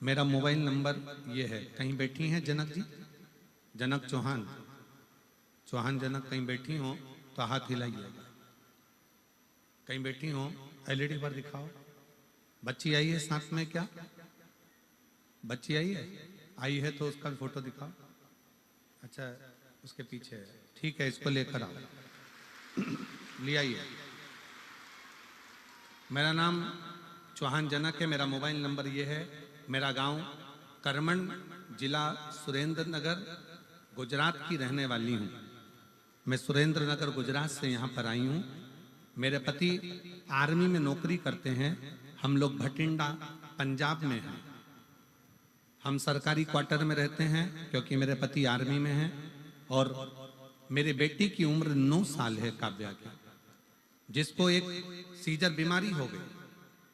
मेरा मोबाइल नंबर ये है। कहीं बैठी हैं जनक जी? जनक चौहान, चौहान जनक कहीं बैठी हो तो हाथ हिलाइएगा। कहीं बैठी हो एलईडी पर दिखाओ। बच्ची आई है साथ में क्या? बच्ची आई है? आई है तो उसका फोटो दिखाओ। अच्छा उसके पीछे है, ठीक है, इसको लेकर आओ, ले आइए। मेरा नाम चौहान जनक है, मेरा मोबाइल नंबर ये है। मेरा गांव करमन, जिला सुरेंद्र नगर, गुजरात की रहने वाली हूँ। मैं सुरेंद्र नगर गुजरात से यहाँ पर आई हूँ। मेरे पति आर्मी में नौकरी करते हैं। हम लोग भटिंडा पंजाब में हैं। हम सरकारी क्वार्टर में रहते हैं क्योंकि मेरे पति आर्मी में हैं। और मेरी बेटी की उम्र 9 साल है, काव्या की, जिसको एक सीजर बीमारी हो गई,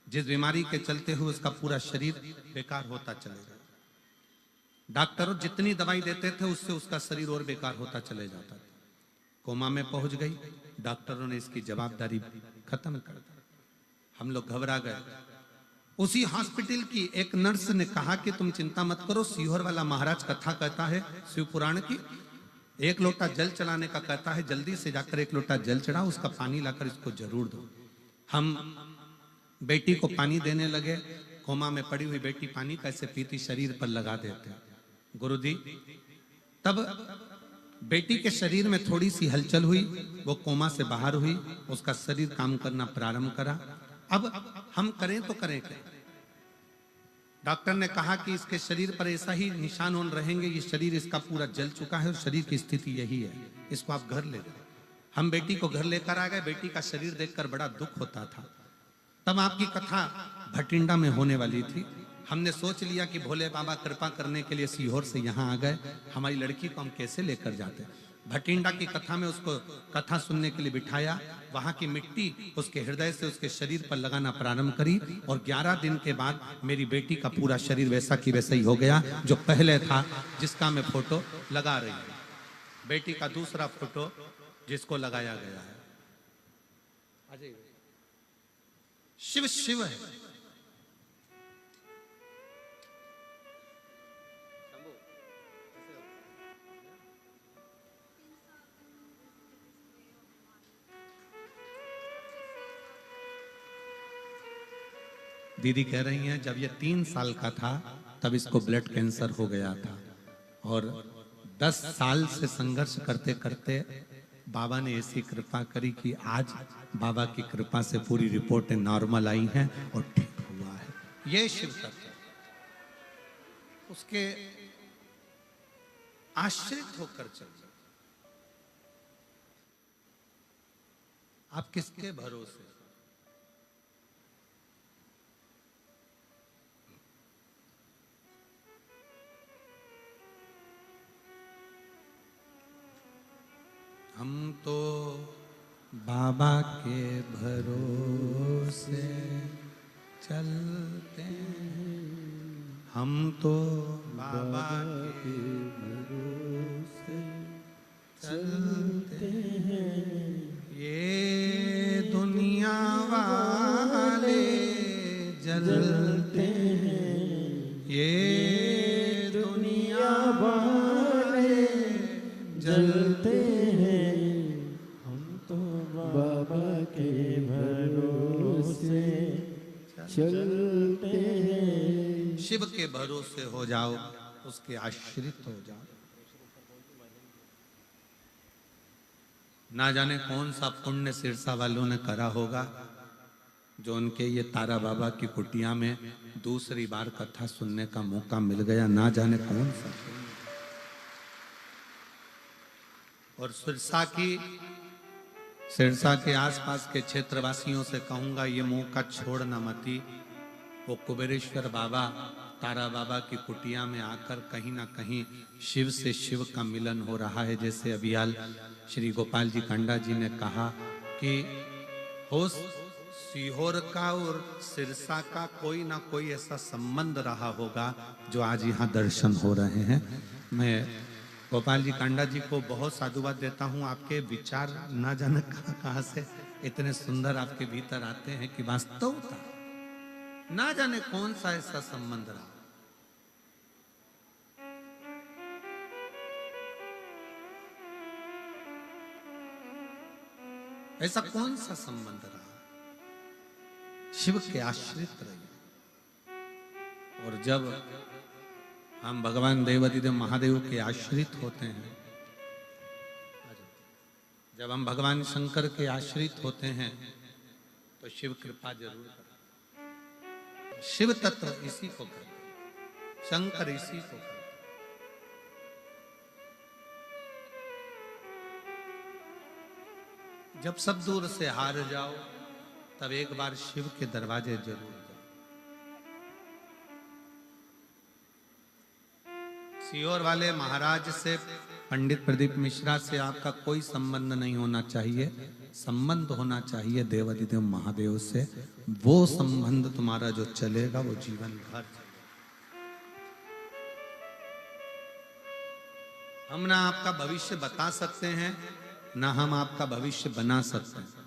जिस बीमारी के चलते हुए उसका पूरा शरीर बेकार होता चले गया। डॉक्टर जितनी दवाई देते थे उससे उसका शरीर और बेकार होता चले जाता था। कोमा में पहुंच गई, डॉक्टरों ने इसकी जवाबदारी खत्म कर दी। हम लोग घबरा गए। उसी हॉस्पिटल की एक नर्स ने कहा कि तुम चिंता मत करो, सीहोर वाला महाराज कथा कहता है शिव पुराण की, 1 लोटा जल चढ़ाने का कहता है, जल्दी से जाकर 1 लोटा जल चढ़ा, उसका पानी लाकर इसको जरूर दो। हम बेटी को पानी देने लगे। कोमा में पड़ी हुई बेटी पानी कैसे पीती, शरीर पर लगा देते गुरुजी। तब बेटी के शरीर में थोड़ी सी हलचल हुई, वो कोमा से बाहर हुई, उसका शरीर काम करना प्रारंभ करा। अब हम करें तो करें क्या? डॉक्टर ने कहा कि इसके शरीर पर ऐसा ही निशान ऑन रहेंगे, ये शरीर इसका पूरा जल चुका है और शरीर की स्थिति यही है, इसको आप घर ले जाओ। हम बेटी को घर लेकर आ गए। बेटी का शरीर देखकर बड़ा दुख होता था। तब आपकी कथा भटिंडा में होने वाली थी। हमने सोच लिया कि भोले बाबा कृपा करने के लिए सीहोर से यहाँ आ गए, हमारी लड़की को हम कैसे लेकर जाते। भटिंडा की कथा में उसको कथा सुनने के लिए बिठाया, वहां की मिट्टी उसके हृदय से उसके शरीर पर लगाना प्रारंभ करी और 11 दिन के बाद मेरी बेटी का पूरा शरीर वैसा की वैसा ही हो गया जो पहले था, जिसका मैं फोटो लगा रही हूं। बेटी का दूसरा फोटो जिसको लगाया गया है। शिव शिव है। दीदी कह रही हैं जब ये 3 साल का था तब इसको ब्लड कैंसर हो गया था और 10 साल से संघर्ष करते करते बाबा ने ऐसी कृपा करी कि आज बाबा की कृपा से पूरी रिपोर्टें नॉर्मल आई हैं और ठीक हुआ है। ये शिव तत्व उसके आश्रित होकर चल। आप किसके भरोसे? हम तो बाबा के भरोसे चलते हैं, हम तो बाबा के भरोसे चलते हैं। ये दुनिया वाले जलते हैं, ये दुनिया वाले जलते हैं, बाबा के भरोसे चलते हैं। शिव के भरोसे हो जाओ, उसके आश्रित हो जाओ। ना जाने कौन सा पुण्य सिरसा वालों ने करा होगा जो उनके ये तारा बाबा की कुटिया में दूसरी बार कथा सुनने का मौका मिल गया। ना जाने कौन सा। और सिरसा के आसपास के क्षेत्रवासियों से कहूंगा ये मौका छोड़ना मती। वो कुबेरेश्वर बाबा तारा बाबा की कुटिया में आकर कहीं ना कहीं शिव से शिव का मिलन हो रहा है। जैसे अभियाल श्री गोपाल जी कांडा जी ने कहा कि हो सीहोर का और सिरसा का कोई ना कोई ऐसा संबंध रहा होगा जो आज यहाँ दर्शन हो रहे हैं। मैं गोपाल जी कांडा जी को बहुत साधुवाद देता हूँ। आपके विचार ना जाने कहाँ से इतने सुंदर आपके भीतर आते हैं कि वास्तवता ना जाने कौन सा ऐसा संबंध रहा। ऐसा कौन सा संबंध रहा? शिव के आश्रित रहिए। और जब हम भगवान देवाधिदेव महादेव के आश्रित होते हैं, जब हम भगवान शंकर के आश्रित होते हैं तो शिव कृपा जरूर करते। शिव तत्व इसी को करते, शंकर इसी को करते। जब सब दूर से हार जाओ तब एक बार शिव के दरवाजे जरूर जाओ। सीहोर वाले महाराज से, पंडित प्रदीप मिश्रा से आपका कोई संबंध नहीं होना चाहिए। संबंध होना चाहिए देवाधिदेव महादेव से। वो संबंध तुम्हारा जो चलेगा वो जीवन भर चलेगा। हम ना आपका भविष्य बता सकते हैं, ना हम आपका भविष्य बना सकते हैं।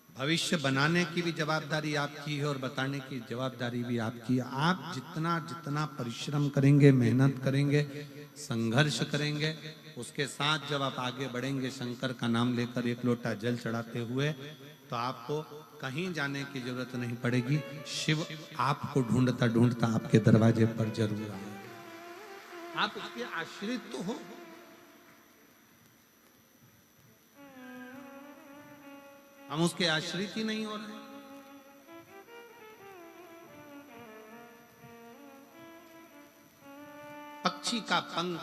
भविष्य बनाने की भी जवाबदारी आपकी है और बताने की जवाबदारी भी आपकी है। आप जितना जितना परिश्रम करेंगे, मेहनत करेंगे, संघर्ष करेंगे, उसके साथ जब आप आगे बढ़ेंगे शंकर का नाम लेकर एक लोटा जल चढ़ाते हुए, तो आपको कहीं जाने की जरूरत नहीं पड़ेगी। शिव आपको ढूंढता ढूंढता आपके दरवाजे पर जरूर आएगा। आप उसके आश्रित तो हो। हम उसके आश्रित ही नहीं हो रहे। पक्षी का पंख,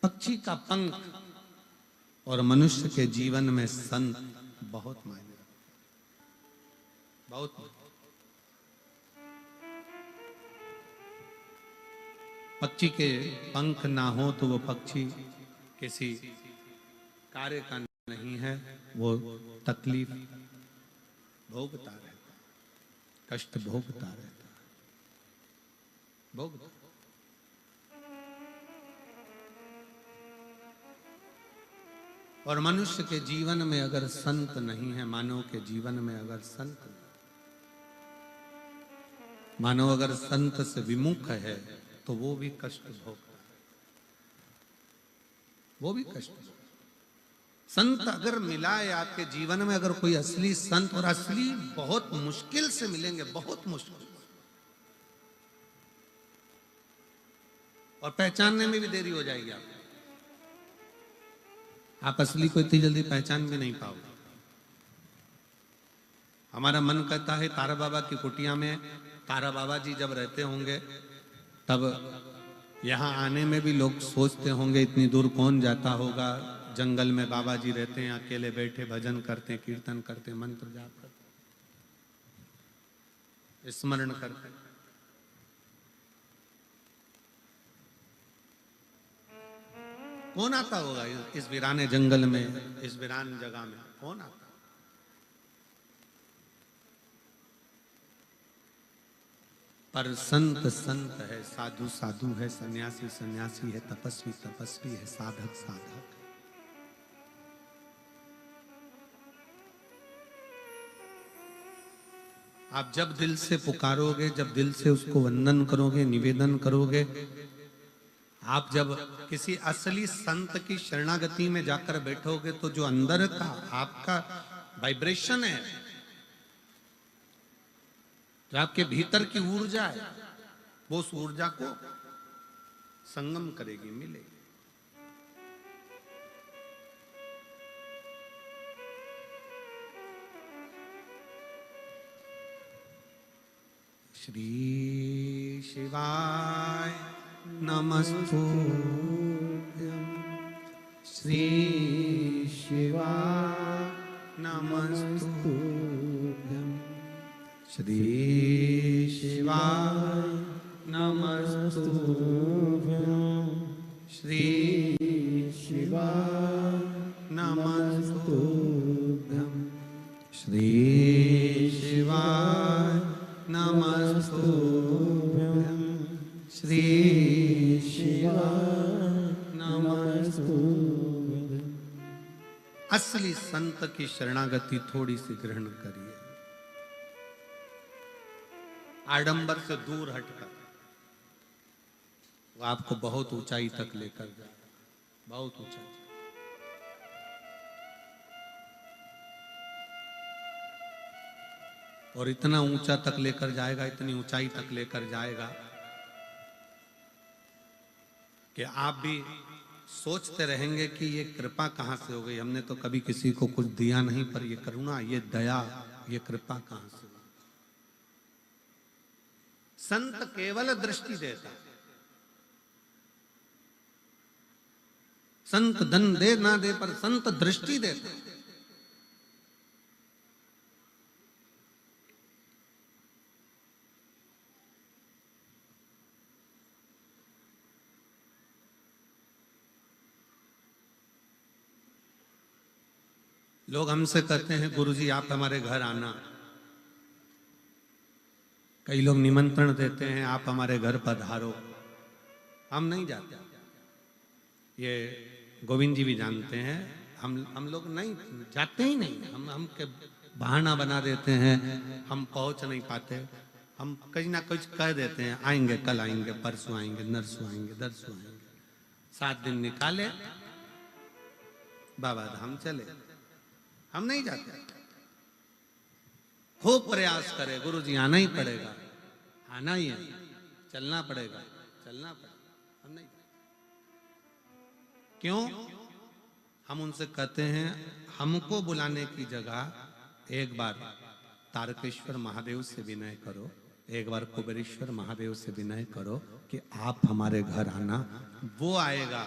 पक्षी का पंख और मनुष्य के जीवन में संत बहुत मायने रखते, बहुत। पक्षी के पंख ना हो तो वो पक्षी किसी कार्य का नहीं है, वो तकलीफ भोगता रहता है, कष्ट भोगता रहता है, भोगता। और मनुष्य के जीवन में अगर संत नहीं है, मानव के जीवन में अगर संत नहीं, मानव अगर संत से विमुख है तो वो भी कष्ट भोगता है, वो भी कष्ट भोगता है। संत अगर मिला है आपके जीवन में, अगर कोई असली संत, और असली बहुत मुश्किल से मिलेंगे, बहुत मुश्किल, और पहचानने में भी देरी हो जाएगी आपको। आप असली को इतनी जल्दी पहचान भी नहीं पाओगे। हमारा मन करता है तारा बाबा की कुटिया में तारा बाबा जी जब रहते होंगे, तब यहाँ आने में भी लोग सोचते होंगे इतनी दूर कौन जाता होगा। जंगल में बाबा जी रहते हैं, अकेले बैठे भजन करते, कीर्तन करते, मंत्र जाप करते, स्मरण करते। कौन आता होगा इस वीराने जंगल में, इस वीरान जगह में कौन आता? पर संत संत है, साधु साधु है, सन्यासी सन्यासी है, तपस्वी तपस्वी है, साधक साधक है। आप जब दिल से पुकारोगे, जब दिल से उसको वंदन करोगे, निवेदन करोगे, आप जब किसी असली संत की शरणागति में जाकर बैठोगे, तो जो अंदर का आपका वाइब्रेशन है, जो आपके भीतर की ऊर्जा है, वो उस ऊर्जा को संगम करेगी, मिलेगी। श्री शिवाय नमस्तुभ्यं, श्री शिवाय नमस्तुभ्यं, श्री शिवाय नमस्तुभ्यं, श्री शिवाय नमस्तुभ्यं, श्री शिवाय नमस्तुभ्यं, श्री शिवाय नमस्तुभ्यं। असली संत की शरणागति थोड़ी सी ग्रहण करिए, आडंबर से दूर हटकर। वो आपको बहुत ऊंचाई तक लेकर जाए, बहुत ऊंचाई। और इतना ऊंचा तक लेकर जाएगा, इतनी ऊंचाई तक लेकर जाएगा कि आप भी सोचते रहेंगे कि ये कृपा कहां से हो गई। हमने तो कभी किसी को कुछ दिया नहीं, पर ये करुणा, ये दया, ये कृपा कहां से हुई। संत केवल दृष्टि देता है, संत धन दे ना दे, पर संत दृष्टि देता है। लोग हमसे कहते हैं गुरुजी आप हमारे घर आना। कई लोग निमंत्रण देते हैं आप हमारे घर पधारो, हम नहीं जाते। ये गोविंद जी भी जानते हैं, हम लोग नहीं जाते ही नहीं। हम के बहाना बना देते हैं, हम पहुंच नहीं पाते। हम कहीं ना कुछ कह देते हैं, आएंगे, कल आएंगे, परसों आएंगे, नरसों आएंगे, दरसों आएंगे। 7 दिन निकाले, बाबा धाम चले, हम नहीं जाते। खूब प्रयास करे, गुरु जी आना ही पड़ेगा, आना ही है, चलना पड़ेगा, चलना पड़ेगा, हम नहीं। क्यों? हम उनसे कहते हैं हमको बुलाने की जगह एक बार तारकेश्वर महादेव से विनय करो, एक बार कुबेरेश्वर महादेव से विनय करो कि आप हमारे घर आना। वो आएगा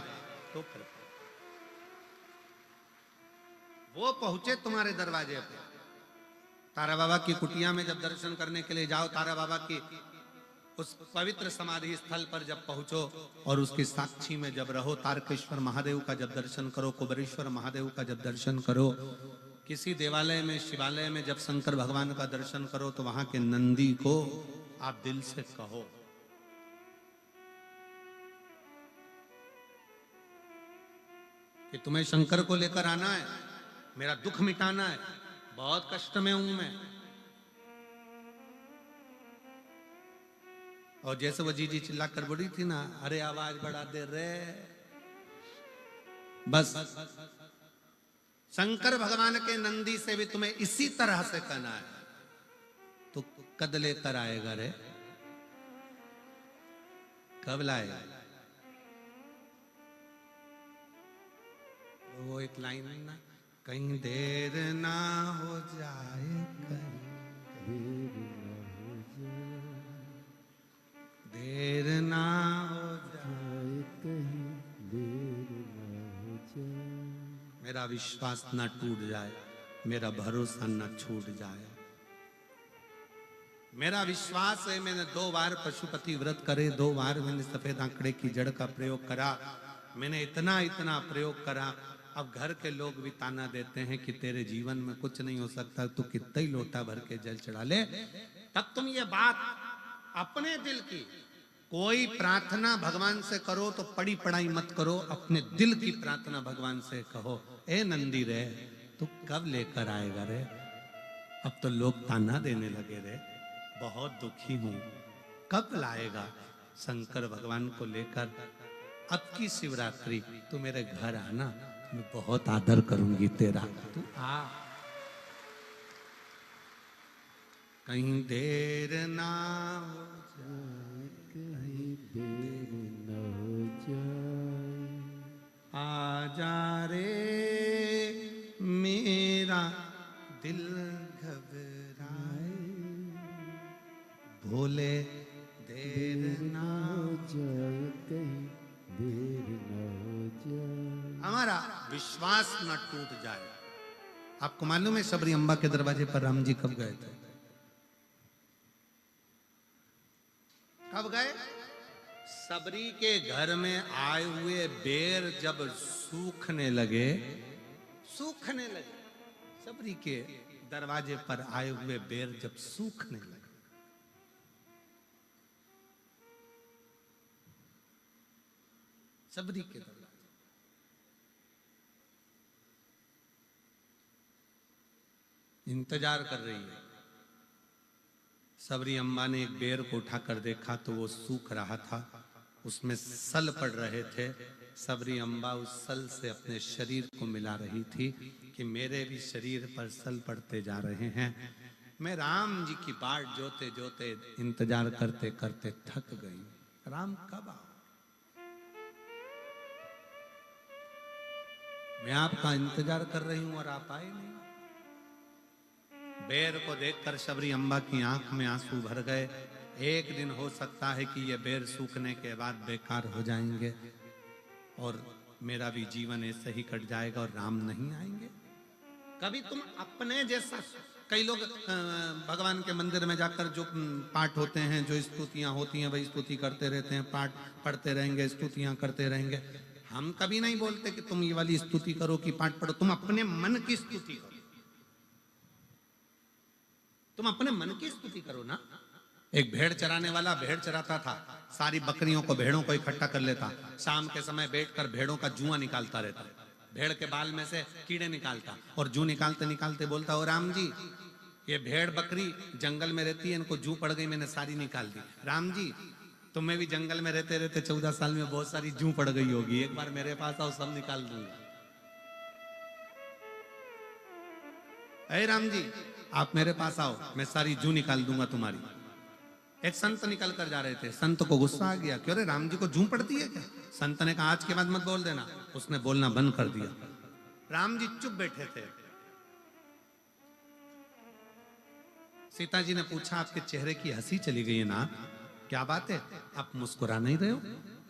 तो कृपा, वो पहुंचे तुम्हारे दरवाजे पे। तारा बाबा की कुटिया में जब दर्शन करने के लिए जाओ, तारा बाबा की उस पवित्र समाधि स्थल पर जब पहुंचो और उसकी साक्षी में जब रहो, तारकेश्वर महादेव का जब दर्शन करो, कुबेरेश्वर महादेव का जब दर्शन करो, किसी देवालय में, शिवालय में जब शंकर भगवान का दर्शन करो तो वहां के नंदी को आप दिल से कहो कि तुम्हें शंकर को लेकर आना है, मेरा दुख मिटाना है, बहुत कष्ट में हूं मैं। और जैसे वो जीजी चिल्ला कर बोली थी ना, अरे आवाज बढ़ा दे रे, बस शंकर भगवान के नंदी से भी तुम्हें इसी तरह से कहना है। तो कद लेकर आएगा रे, कब लाएगा? वो एक लाइन है ना, कहीं देर ना हो जाए, देर ना हो जाए, कहीं देर ना हो जाए, मेरा विश्वास ना टूट जाए, मेरा भरोसा ना छूट जाए। मेरा विश्वास है, मैंने 2 बार पशुपति व्रत करे, 2 बार मैंने सफेद आंकड़े की जड़ का प्रयोग करा, मैंने इतना प्रयोग करा। अब घर के लोग भी ताना देते हैं कि तेरे जीवन में कुछ नहीं हो सकता, तू कितना ही लोटा भर के जल चढ़ा ले। तब तुम ये बात अपने दिल की कोई प्रार्थना भगवान से करो तो पड़ी पढ़ाई मत करो, अपने दिल की प्रार्थना भगवान से कहो, ए नंदी रे तू कब लेकर आएगा रे? अब तो लोग ताना देने लगे रे, बहुत दुखी हूं, कब लाएगा शंकर भगवान को लेकर? अब की शिवरात्रि तू मेरे घर आना, मैं बहुत आदर करूंगी तेरा, तू आ। कहीं देर ना हो जाए, कहीं देर न हो जाए, आ जा रे मेरा दिल घबराए, भोले देर ना हो जाए, कहीं देर न हो जाए, हमारा विश्वास न टूट जाए। आपको मालूम है सबरी अम्बा के दरवाजे पर राम जी कब गए थे? कब गए? सबरी के घर में आए हुए बेर जब सूखने लगे, सबरी के दरवाजे पर आए हुए बेर जब सूखने लगे, सबरी के दरवाजे इंतजार कर रही है। सबरी अम्बा ने एक बेर को उठाकर देखा तो वो सूख रहा था, उसमें सल पड़ रहे थे। सबरी अम्बा उस सल से अपने शरीर को मिला रही थी कि मेरे भी शरीर पर सल पड़ते जा रहे हैं। मैं राम जी की बाट जोते जोते इंतजार करते करते थक गई, राम कब आओ? मैं आपका इंतजार कर रही हूं और आप आए नहीं। बेर को देखकर सबरी अम्बा की आंख में आंसू भर गए। एक दिन हो सकता है कि ये बेर सूखने के बाद बेकार हो जाएंगे और मेरा भी जीवन ऐसे ही कट जाएगा और राम नहीं आएंगे। कभी तुम अपने जैसा, कई लोग भगवान के मंदिर में जाकर जो पाठ होते हैं, जो स्तुतियां होती हैं, वही स्तुति करते रहते हैं, पाठ पढ़ते रहेंगे, स्तुतियां करते रहेंगे। हम कभी नहीं बोलते कि तुम ये वाली स्तुति करो कि पाठ पढ़ो, तुम अपने मन की स्तुति करो, तुम अपने मन की स्तुति करो ना। एक भेड़ चराने वाला भेड़ चराता था, सारी बकरियों को, भेड़ों को इकट्ठा कर लेता, शाम के समय बैठकर भेड़ों का जुआ निकालता रहता, भेड़ के बाल में से कीड़े निकालता और जू निकालते निकालते बोलता, ओ राम जी, ये भेड़ बकरी जंगल में रहती है, इनको जू पड़ गई, मैंने सारी निकाल दी। राम जी, तुम्हें भी जंगल में रहते रहते 14 साल में बहुत सारी जू पड़ गई होगी, एक बार मेरे पास आओ, सब निकाल दूंगा। अरे राम जी, आप मेरे पास आओ, मैं सारी जू निकाल दूंगा तुम्हारी। एक संत निकल कर जा रहे थे, संत को गुस्सा आ गया, क्यों रे राम जी को जू पड़ती है क्या? संत ने कहा आज के बाद मत बोल देना। उसने बोलना बंद कर दिया। राम जी चुप बैठे थे। सीता जी ने पूछा, आपके चेहरे की हंसी चली गई है ना, क्या बात है, आप मुस्कुरा नहीं रहे हो?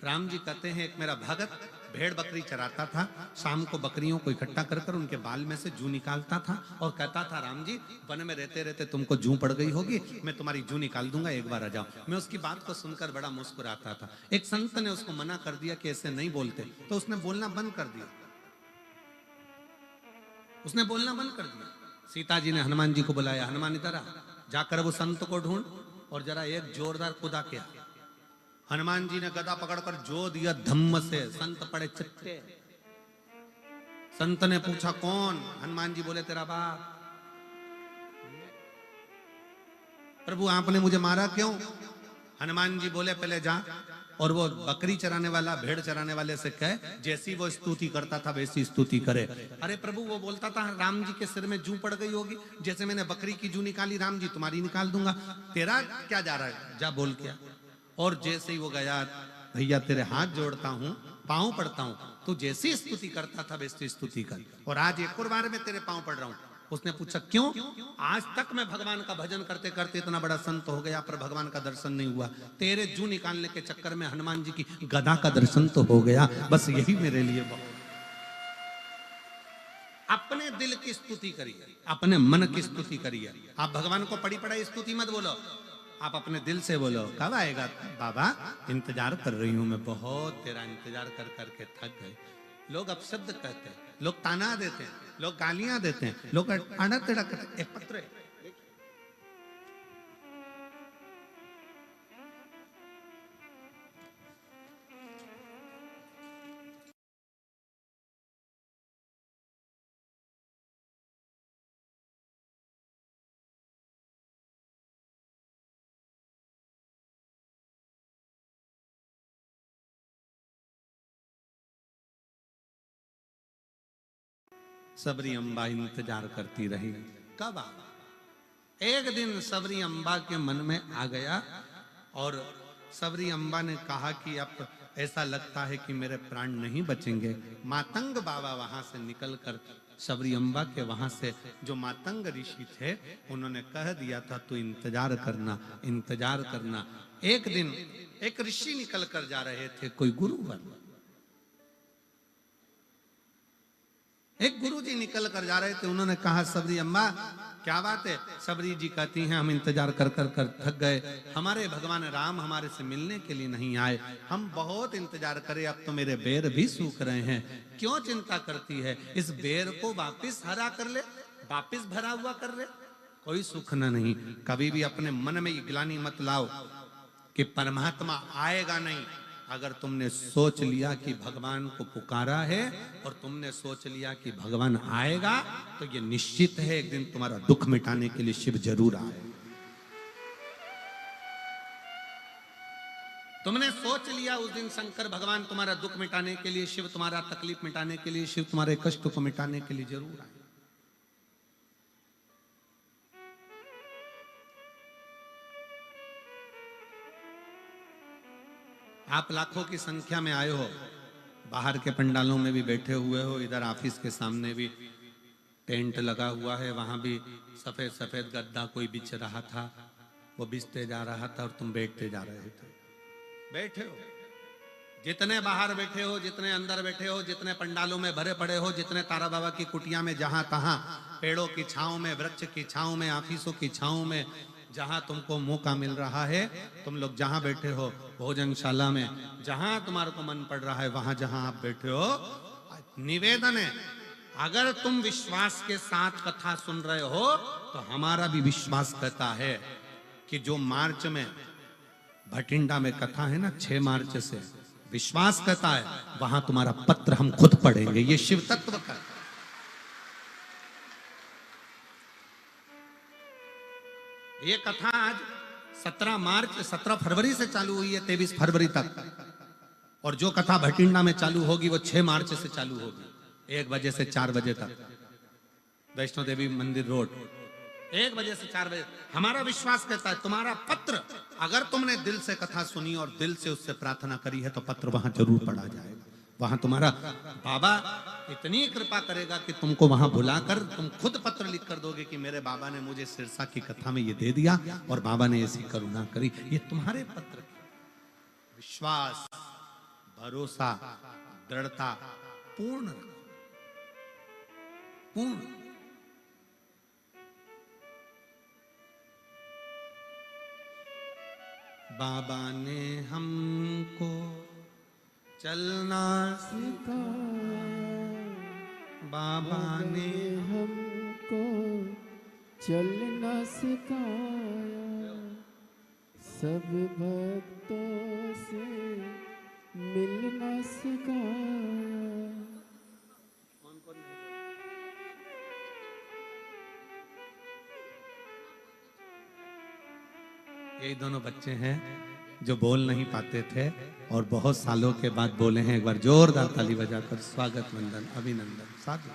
राम जी कहते हैं, एक मेरा भगत भेड़ बकरी चराता था। शाम को बकरियों को इकट्ठा कर कर उनके बाल में से जू निकालता था और कहता था, राम जी वन में रहते रहते तुमको जू पड़ गई होगी, मैं तुम्हारी जू निकाल दूंगा, एक बार आ जाओ। मैं उसकी बात को सुनकर बड़ा मुस्कुराता था। एक संत ने उसको मना कर दिया कि ऐसे नहीं बोलते, तो उसने बोलना बंद कर दिया। उसने बोलना बंद कर दिया। सीता जी ने हनुमान जी को बुलाया, हनुमान इधर आ, जाकर वो संत को ढूंढ और जरा एक जोरदार कुदा किया। हनुमान जी ने गदा पकड़कर जो दिया धम्म से, संत पड़े चित्ते। संत ने पूछा कौन? हनुमान जी बोले तेरा बाप। प्रभु आपने मुझे मारा क्यों? हनुमान जी बोले पहले जा और वो बकरी चराने वाला भेड़ चराने वाले से कहे जैसी वो स्तुति करता था वैसी स्तुति करे। अरे प्रभु वो बोलता था राम जी के सिर में जू पड़ गई होगी, जैसे मैंने बकरी की जू निकाली राम जी तुम्हारी निकाल दूंगा, तेरा क्या जा रहा है, जा बोल क्या। और जैसे ही वो गया, भैया तेरे हाथ जोड़ता हूं, पांव पड़ता हूं, तू जैसी स्तुति करता था वैसी स्तुति कर, और आज एक और बार मैं तेरे पांव पड़ रहा हूं। उसने पूछा क्यों? आज तक मैं भगवान का भजन करते करते इतना बड़ा संत हो गया पर भगवान का दर्शन नहीं हुआ, तेरे जू निकालने के चक्कर में हनुमान जी की गदा का दर्शन तो हो गया, बस यही मेरे लिए बहुत। अपने दिल की स्तुति करिए, अपने मन की स्तुति करिए। आप भगवान को पड़ी पड़ाई स्तुति मत बोलो, आप अपने दिल से बोलो कब आएगा बाबा, इंतजार कर रही हूं मैं, बहुत तेरा इंतजार कर करके थक गए। लोग अपशब्द कहते हैं, लोग ताना देते हैं, लोग गालियां देते हैं, लोग अड़ा टेढ़ा करते हैं। एक पत्र है, सबरी अम्बा इंतजार करती रही कब आ। एक दिन सबरी अम्बा के मन में आ गया और सबरी अम्बा ने कहा कि अब ऐसा लगता है कि मेरे प्राण नहीं बचेंगे। मातंग बाबा वहां से निकलकर सबरी अम्बा के वहां से जो मातंग ऋषि थे उन्होंने कह दिया था तू इंतजार करना, इंतजार करना। एक दिन एक ऋषि निकल कर जा रहे थे, कोई गुरुवर, एक गुरुजी निकल कर जा रहे थे। उन्होंने कहा सबरी अम्मा क्या बात है? सबरी जी कहती हैं हम इंतजार कर कर कर थक गए, हमारे भगवान राम हमारे से मिलने के लिए नहीं आए, हम बहुत इंतजार करे, अब तो मेरे बेर भी सूख रहे हैं। क्यों चिंता करती है, इस बेर को वापिस हरा कर ले, वापिस भरा हुआ कर ले, कोई सूखना नहीं। कभी भी अपने मन में ग्लानि मत लाओ कि परमात्मा आएगा नहीं। अगर तुमने सोच लिया कि भगवान को पुकारा है और तुमने सोच लिया कि भगवान आएगा, तो ये निश्चित है एक दिन तुम्हारा दुख मिटाने के लिए शिव जरूर आएगा। तुमने सोच लिया उस दिन शंकर भगवान तुम्हारा दुख मिटाने के लिए, शिव तुम्हारा तकलीफ मिटाने के लिए, शिव तुम्हारे कष्ट को मिटाने के लिए जरूर आएगा। आप लाखों की संख्या में आए हो, बाहर के पंडालों में भी बैठे हुए हो, इधर ऑफिस के सामने भी टेंट लगा हुआ है, वहां भी सफेद सफेद गद्दा कोई बिछ रहा था, वो बिछते जा रहा था और तुम बैठते जा रहे थे। बैठे हो, जितने बाहर बैठे हो, जितने अंदर बैठे हो, जितने पंडालों में भरे पड़े हो, जितने तारा बाबा की कुटिया में, जहां तहां पेड़ों की छांव में, वृक्ष की छांव में, ऑफिसों की छांव में, जहां तुमको मौका मिल रहा है, तुम लोग जहां बैठे हो, भोजनशाला में, जहां तुम्हारे को मन पड़ रहा है, वहां जहां आप बैठे हो, निवेदन है अगर तुम विश्वास के साथ कथा सुन रहे हो तो हमारा भी विश्वास कहता है कि जो मार्च में भटिंडा में कथा है ना, 6 मार्च से, विश्वास कहता है वहां तुम्हारा पत्र हम खुद पढ़ेंगे। ये शिव तत्व का ये कथा आज 17 फरवरी से चालू हुई है, 23 फरवरी तक, और जो कथा भटिंडा में चालू होगी वो 6 मार्च से चालू होगी, 1 बजे से 4 बजे तक, वैष्णो देवी मंदिर रोड, 1 बजे से 4 बजे। हमारा विश्वास कहता है तुम्हारा पत्र, अगर तुमने दिल से कथा सुनी और दिल से उससे प्रार्थना करी है तो पत्र वहां जरूर पढ़ा जाएगा। वहां तुम्हारा बाबा इतनी कृपा करेगा कि तुमको वहां बुलाकर तुम खुद पत्र लिख कर दोगे कि मेरे बाबा ने मुझे सिरसा की कथा में ये दे दिया और बाबा ने ऐसी करुणा करी। ये तुम्हारे पत्र की विश्वास, भरोसा, दृढ़ता पूर्ण रखो, पूर्ण। बाबा ने हमको चलना सिखाया, बाबा ने हमको चलना सिखाया, सब भक्तों से मिलना सिखाया। यही दोनों बच्चे हैं जो बोल नहीं पाते थे और बहुत सालों के बाद बोले हैं। एक बार जोरदार ताली बजाकर स्वागत, वंदन, अभिनंदन, साधु।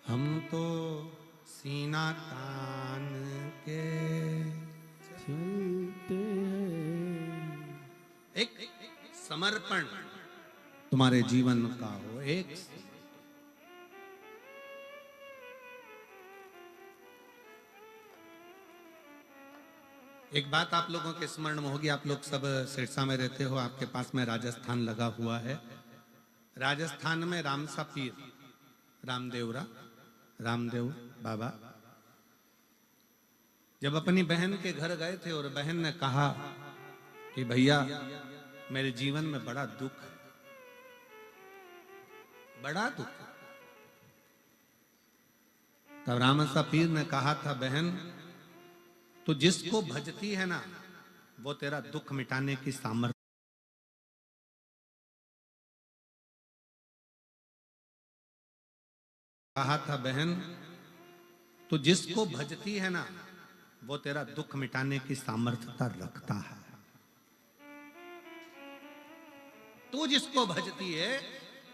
हम तो सीना तान के चलते हैं, एक समर्पण तुम्हारे जीवन का हो। एक बात आप लोगों के स्मरण में होगी, आप लोग सब सिरसा में रहते हो, आपके पास में राजस्थान लगा हुआ है। राजस्थान में रामसा पीर, रामदेव बाबा जब अपनी बहन के घर गए थे और बहन ने कहा कि भैया मेरे जीवन में बड़ा दुख है, बड़ा दुख है। तब रामसा पीर ने कहा था, बहन तो जिसको भजती है ना वो तेरा दुख मिटाने की सामर्थ्य। कहा था, बहन तो जिसको भजती है ना वो तेरा दुख मिटाने की सामर्थ्यता रखता है। तू जिसको भजती है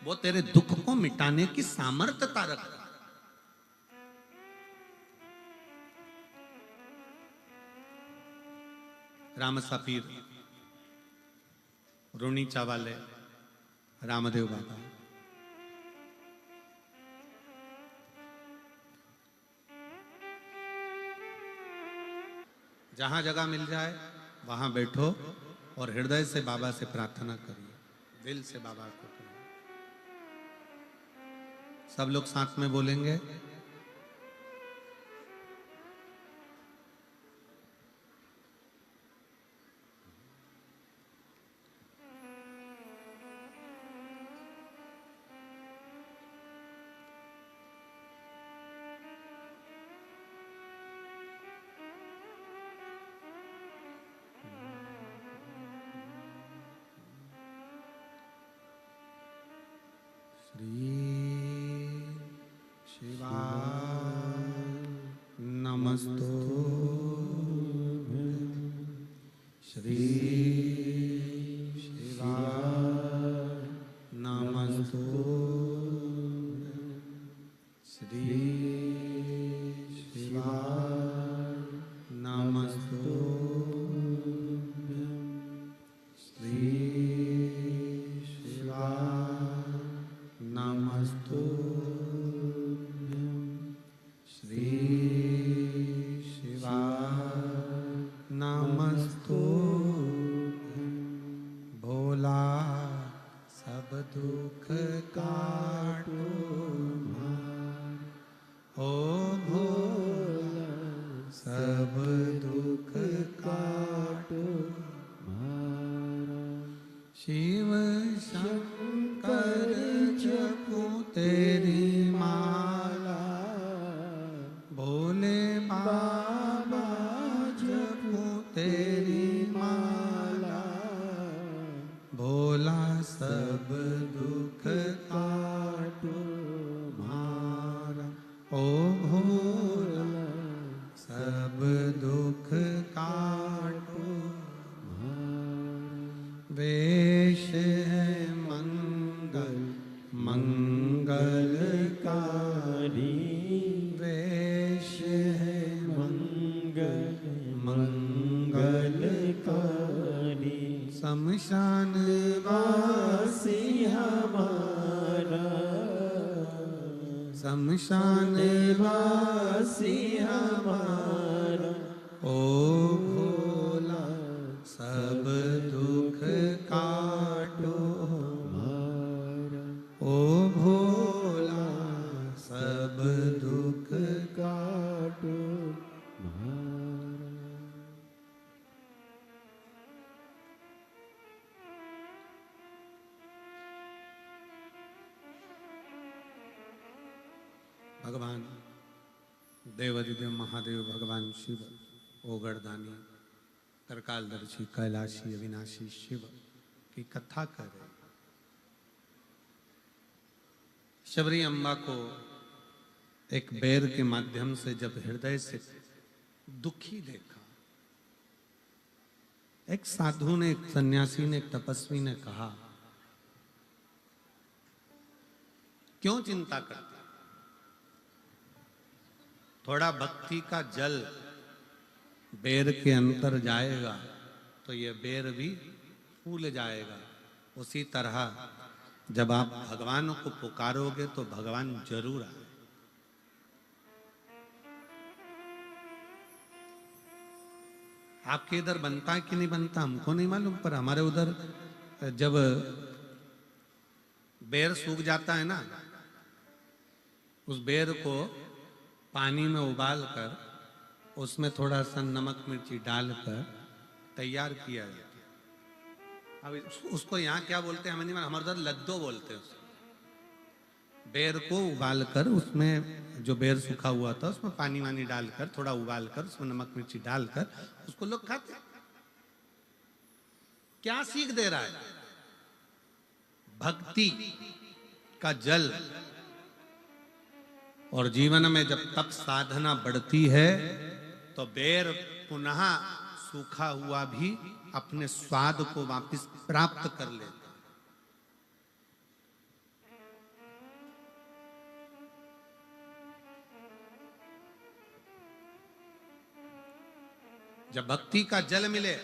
वो तेरे दुख को मिटाने की सामर्थ्यता रखता है। रामसा पीर, रुणीचा वाले रामदेव बाबा, जहां जगह मिल जाए वहां बैठो और हृदय से बाबा से प्रार्थना करिए, दिल से बाबा को करिए। सब लोग साथ में बोलेंगे, श्री शिवाय नमस्तुभ्यं, श्री शिवाय नमस्तुभ्यं, श्री शिवाय नमस्तुभ्यं, श्री नमस्तुभ्यं, श्री शिवाय नमस्तुभ्यं। भोला सब दुख काटो ओ भोला सब दुख काटो शिव शंकर जपो तेरी माला, भोले बाबा जपो तेरी माला, भोला सब दुख काटो मारा ओ भोला सब दुख काटो। वेश है मंगल मंगलकारी, वेश है मंगल मंगलकारी, शमशान वासी हमारा, शमशान वासी हमारा ओ भोला सब भगवान देवादिदेव महादेव भगवान शिव ओगरदानी तरकालदर्शी कैलाशी अविनाशी शिव की कथा कर रहे। शबरी अम्बा को एक बेर के माध्यम से जब हृदय से दुखी देखा, एक साधु ने, एक सन्यासी ने, एक तपस्वी ने कहा, क्यों चिंता करते, थोड़ा भक्ति का जल बेर के अंदर जाएगा तो ये बेर भी फूल जाएगा। उसी तरह जब आप भगवान को पुकारोगे तो भगवान जरूर आए। आपके इधर बनता है कि नहीं बनता हमको नहीं मालूम, पर हमारे उधर जब बेर सूख जाता है ना, उस बेर को पानी में उबाल कर उसमें थोड़ा सा नमक मिर्ची डालकर तैयार किया जाता है। अब उसको यहाँ क्या बोलते हैं हमें नहीं मालूम, हमारे उधर लद्दो बोलते हैं उसको। बेर को उबाल कर उसमें जो बेर सूखा हुआ था उसमें पानी वानी डालकर थोड़ा उबाल कर उसमें नमक मिर्ची डालकर उसको लोग खाते। क्या सीख दे रहा है? भक्ति का जल। और जीवन में जब तप साधना बढ़ती है तो बेर पुनः सूखा हुआ भी अपने स्वाद को वापस प्राप्त कर लेता। जब भक्ति का जल मिले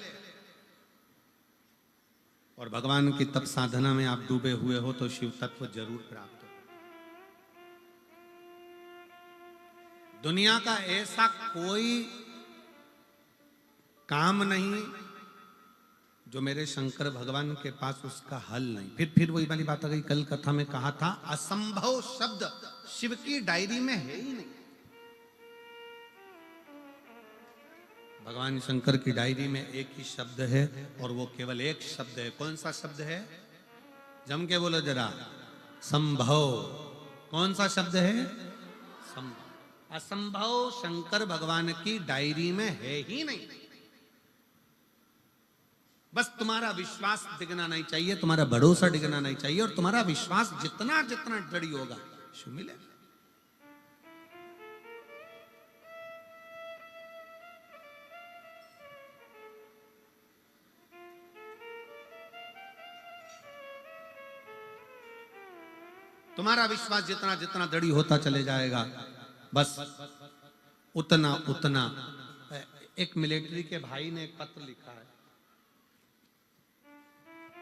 और भगवान की तप साधना में आप डूबे हुए हो तो शिव तत्व जरूर प्राप्त हो। दुनिया का ऐसा कोई काम नहीं जो मेरे शंकर भगवान के पास उसका हल नहीं। फिर वही वाली बात आ गई, कल कथा में कहा था असंभव शब्द शिव की डायरी में है ही नहीं। भगवान शंकर की डायरी में एक ही शब्द है और वो केवल एक शब्द है। कौन सा शब्द है? जम के बोलो जरा, संभव। कौन सा शब्द है? संभव। असंभव शंकर भगवान की डायरी में है ही नहीं। बस तुम्हारा विश्वास डिगना नहीं चाहिए, तुम्हारा भरोसा डिगना नहीं चाहिए, और तुम्हारा विश्वास जितना जितना दृढ़ होगा शिव मिलेगा। तुम्हारा विश्वास जितना जितना दृढ़ होता चले जाएगा, बस उतना उतना। एक मिलिट्री के भाई ने एक पत्र लिखा है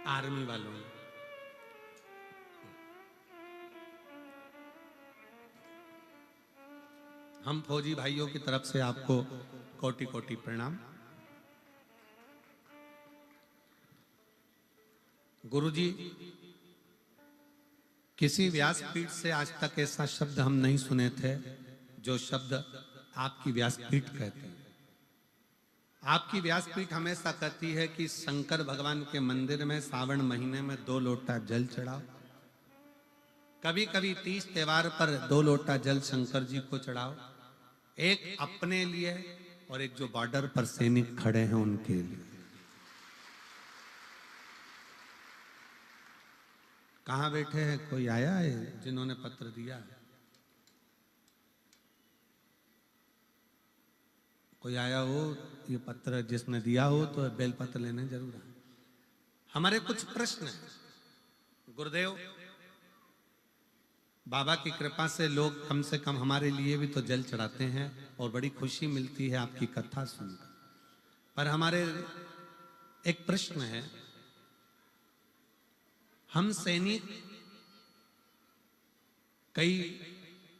आर्मी वालों ने। हम फौजी भाइयों की तरफ से आपको कोटि कोटि प्रणाम। गुरुजी, किसी व्यासपीठ से आज तक ऐसा शब्द हम नहीं सुने थे जो शब्द आपकी व्यासपीठ कहते हैं। आपकी व्यासपीठ हमेशा कहती है कि शंकर भगवान के मंदिर में सावन महीने में 2 लोटा जल चढ़ाओ। कभी कभी 30 त्योहार पर 2 लोटा जल शंकर जी को चढ़ाओ, एक अपने लिए और एक जो बॉर्डर पर सैनिक खड़े हैं उनके लिए। कहां बैठे हैं? कोई आया है जिन्होंने पत्र दिया है? कोई आया हो ये पत्र जिसने दिया हो तो बेलपत्र लेने जरूर आए। हमारे कुछ प्रश्न हैं। गुरुदेव, बाबा की कृपा से लोग कम से कम हमारे लिए भी तो जल चढ़ाते हैं और बड़ी खुशी मिलती है आपकी कथा सुनकर। पर हमारे एक प्रश्न है, हम सैनिक कई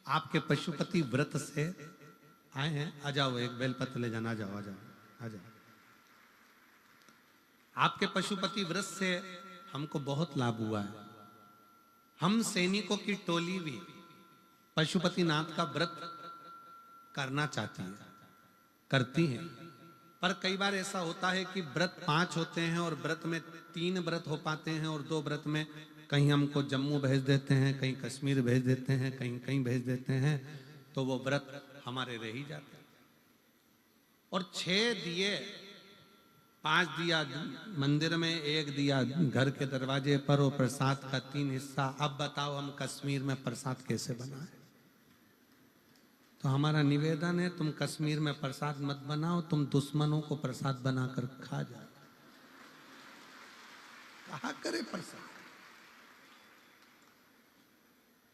आपके पशुपति व्रत से आए हैं। आ जाओ, एक बेलपत्र ले जाना। आ जाओ, आ जाओ, आ जाओ। आपके पशुपति व्रत से हमको बहुत लाभ हुआ है। हम सैनिकों की टोली भी पशुपति नाथ का व्रत करना चाहती है, करती है। पर कई बार ऐसा होता है कि व्रत 5 होते हैं और व्रत में 3 व्रत हो पाते हैं और 2 व्रत में कहीं हमको जम्मू भेज देते हैं, कहीं कश्मीर भेज देते हैं, कहीं कहीं भेज देते हैं। तो वो व्रत हमारे रह ही जाते। और 6 दिए, 5 दिया मंदिर में, 1 दिया घर के दरवाजे पर, और प्रसाद का 3 हिस्सा। अब बताओ हम कश्मीर में प्रसाद कैसे बनाए? तो हमारा निवेदन है, तुम कश्मीर में प्रसाद मत बनाओ, तुम दुश्मनों को प्रसाद बनाकर खा जाओ। कहा करे प्रसाद?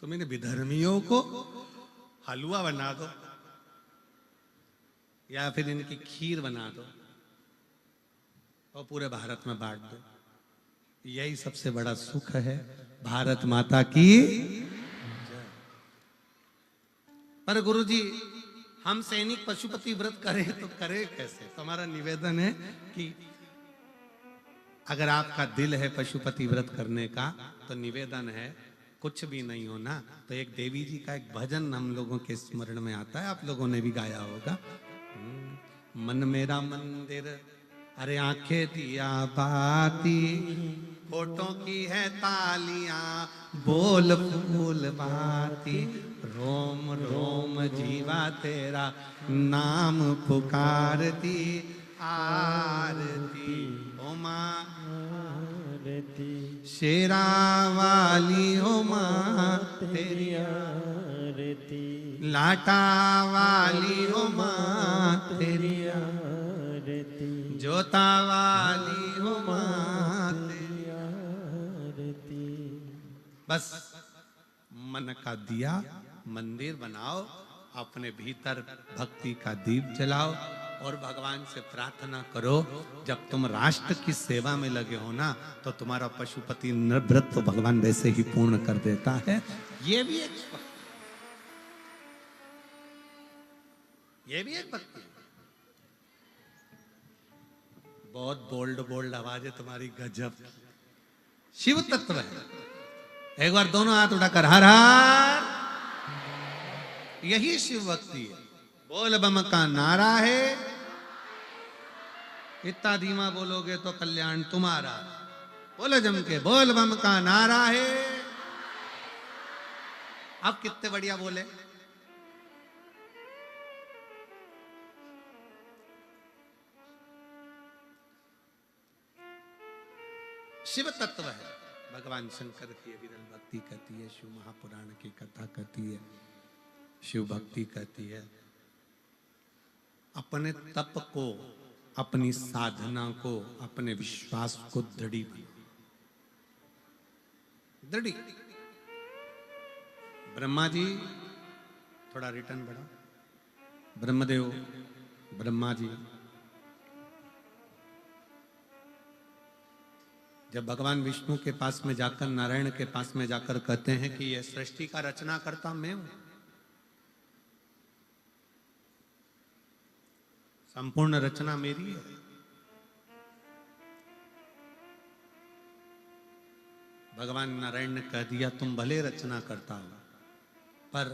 तुम इन विधर्मियों को हलवा बना दो या फिर इनकी खीर बना दो और पूरे भारत में बांट दो। यही सबसे बड़ा सुख है। भारत माता की जय। पर गुरुजी, हम सैनिक पशुपति व्रत करें तो करें कैसे? तो हमारा निवेदन है कि अगर आपका दिल है पशुपति व्रत करने का, तो निवेदन है, कुछ भी नहीं हो ना, तो एक देवी जी का एक भजन हम लोगों के स्मरण में आता है, आप लोगों ने भी गाया होगा। मन मेरा मंदिर, अरे आंखें दिया बाती, होठों की है तालियां, बोल फूल बाती, रोम रोम जीवा तेरा नाम पुकारती, आरती ओ मां शेरा वाली हो मां तेरी आरती, लाटा वाली हो मां तेरी आरती, जोता वाली हो मां तेरी आरती। बस मन का दिया मंदिर बनाओ, अपने भीतर भक्ति का दीप जलाओ और भगवान से प्रार्थना करो। जब तुम राष्ट्र की सेवा में लगे हो ना, तो तुम्हारा पशुपति व्रत तो भगवान वैसे ही पूर्ण कर देता है। ये भी एक भक्ति। बहुत बोल्ड आवाज है तुम्हारी, गजब शिव तत्व है। एक बार दोनों हाथ उठाकर हर हर, यही शिव भक्ति है। बोल बम का नारा है, इतना धीमा बोलोगे तो कल्याण तुम्हारा। बोलो जम के, बोल बम का नारा है। अब कितने बढ़िया बोले। शिव तत्व है। भगवान शंकर की विरल भक्ति कहती है, शिव महापुराण की कथा कहती है, शिव भक्ति कहती है, अपने तप को, अपनी साधना को, अपने विश्वास को दृढ़ी बनाओ। दृढ़ी। ब्रह्मा जी, थोड़ा रिटर्न बढ़ा। ब्रह्मदेव, ब्रह्मा जी जब भगवान विष्णु के पास में जाकर, नारायण के पास में जाकर कहते हैं कि यह सृष्टि का रचना करता मैं हूं, संपूर्ण रचना मेरी है। भगवान नारायण ने कह दिया, तुम भले रचना करता हो, पर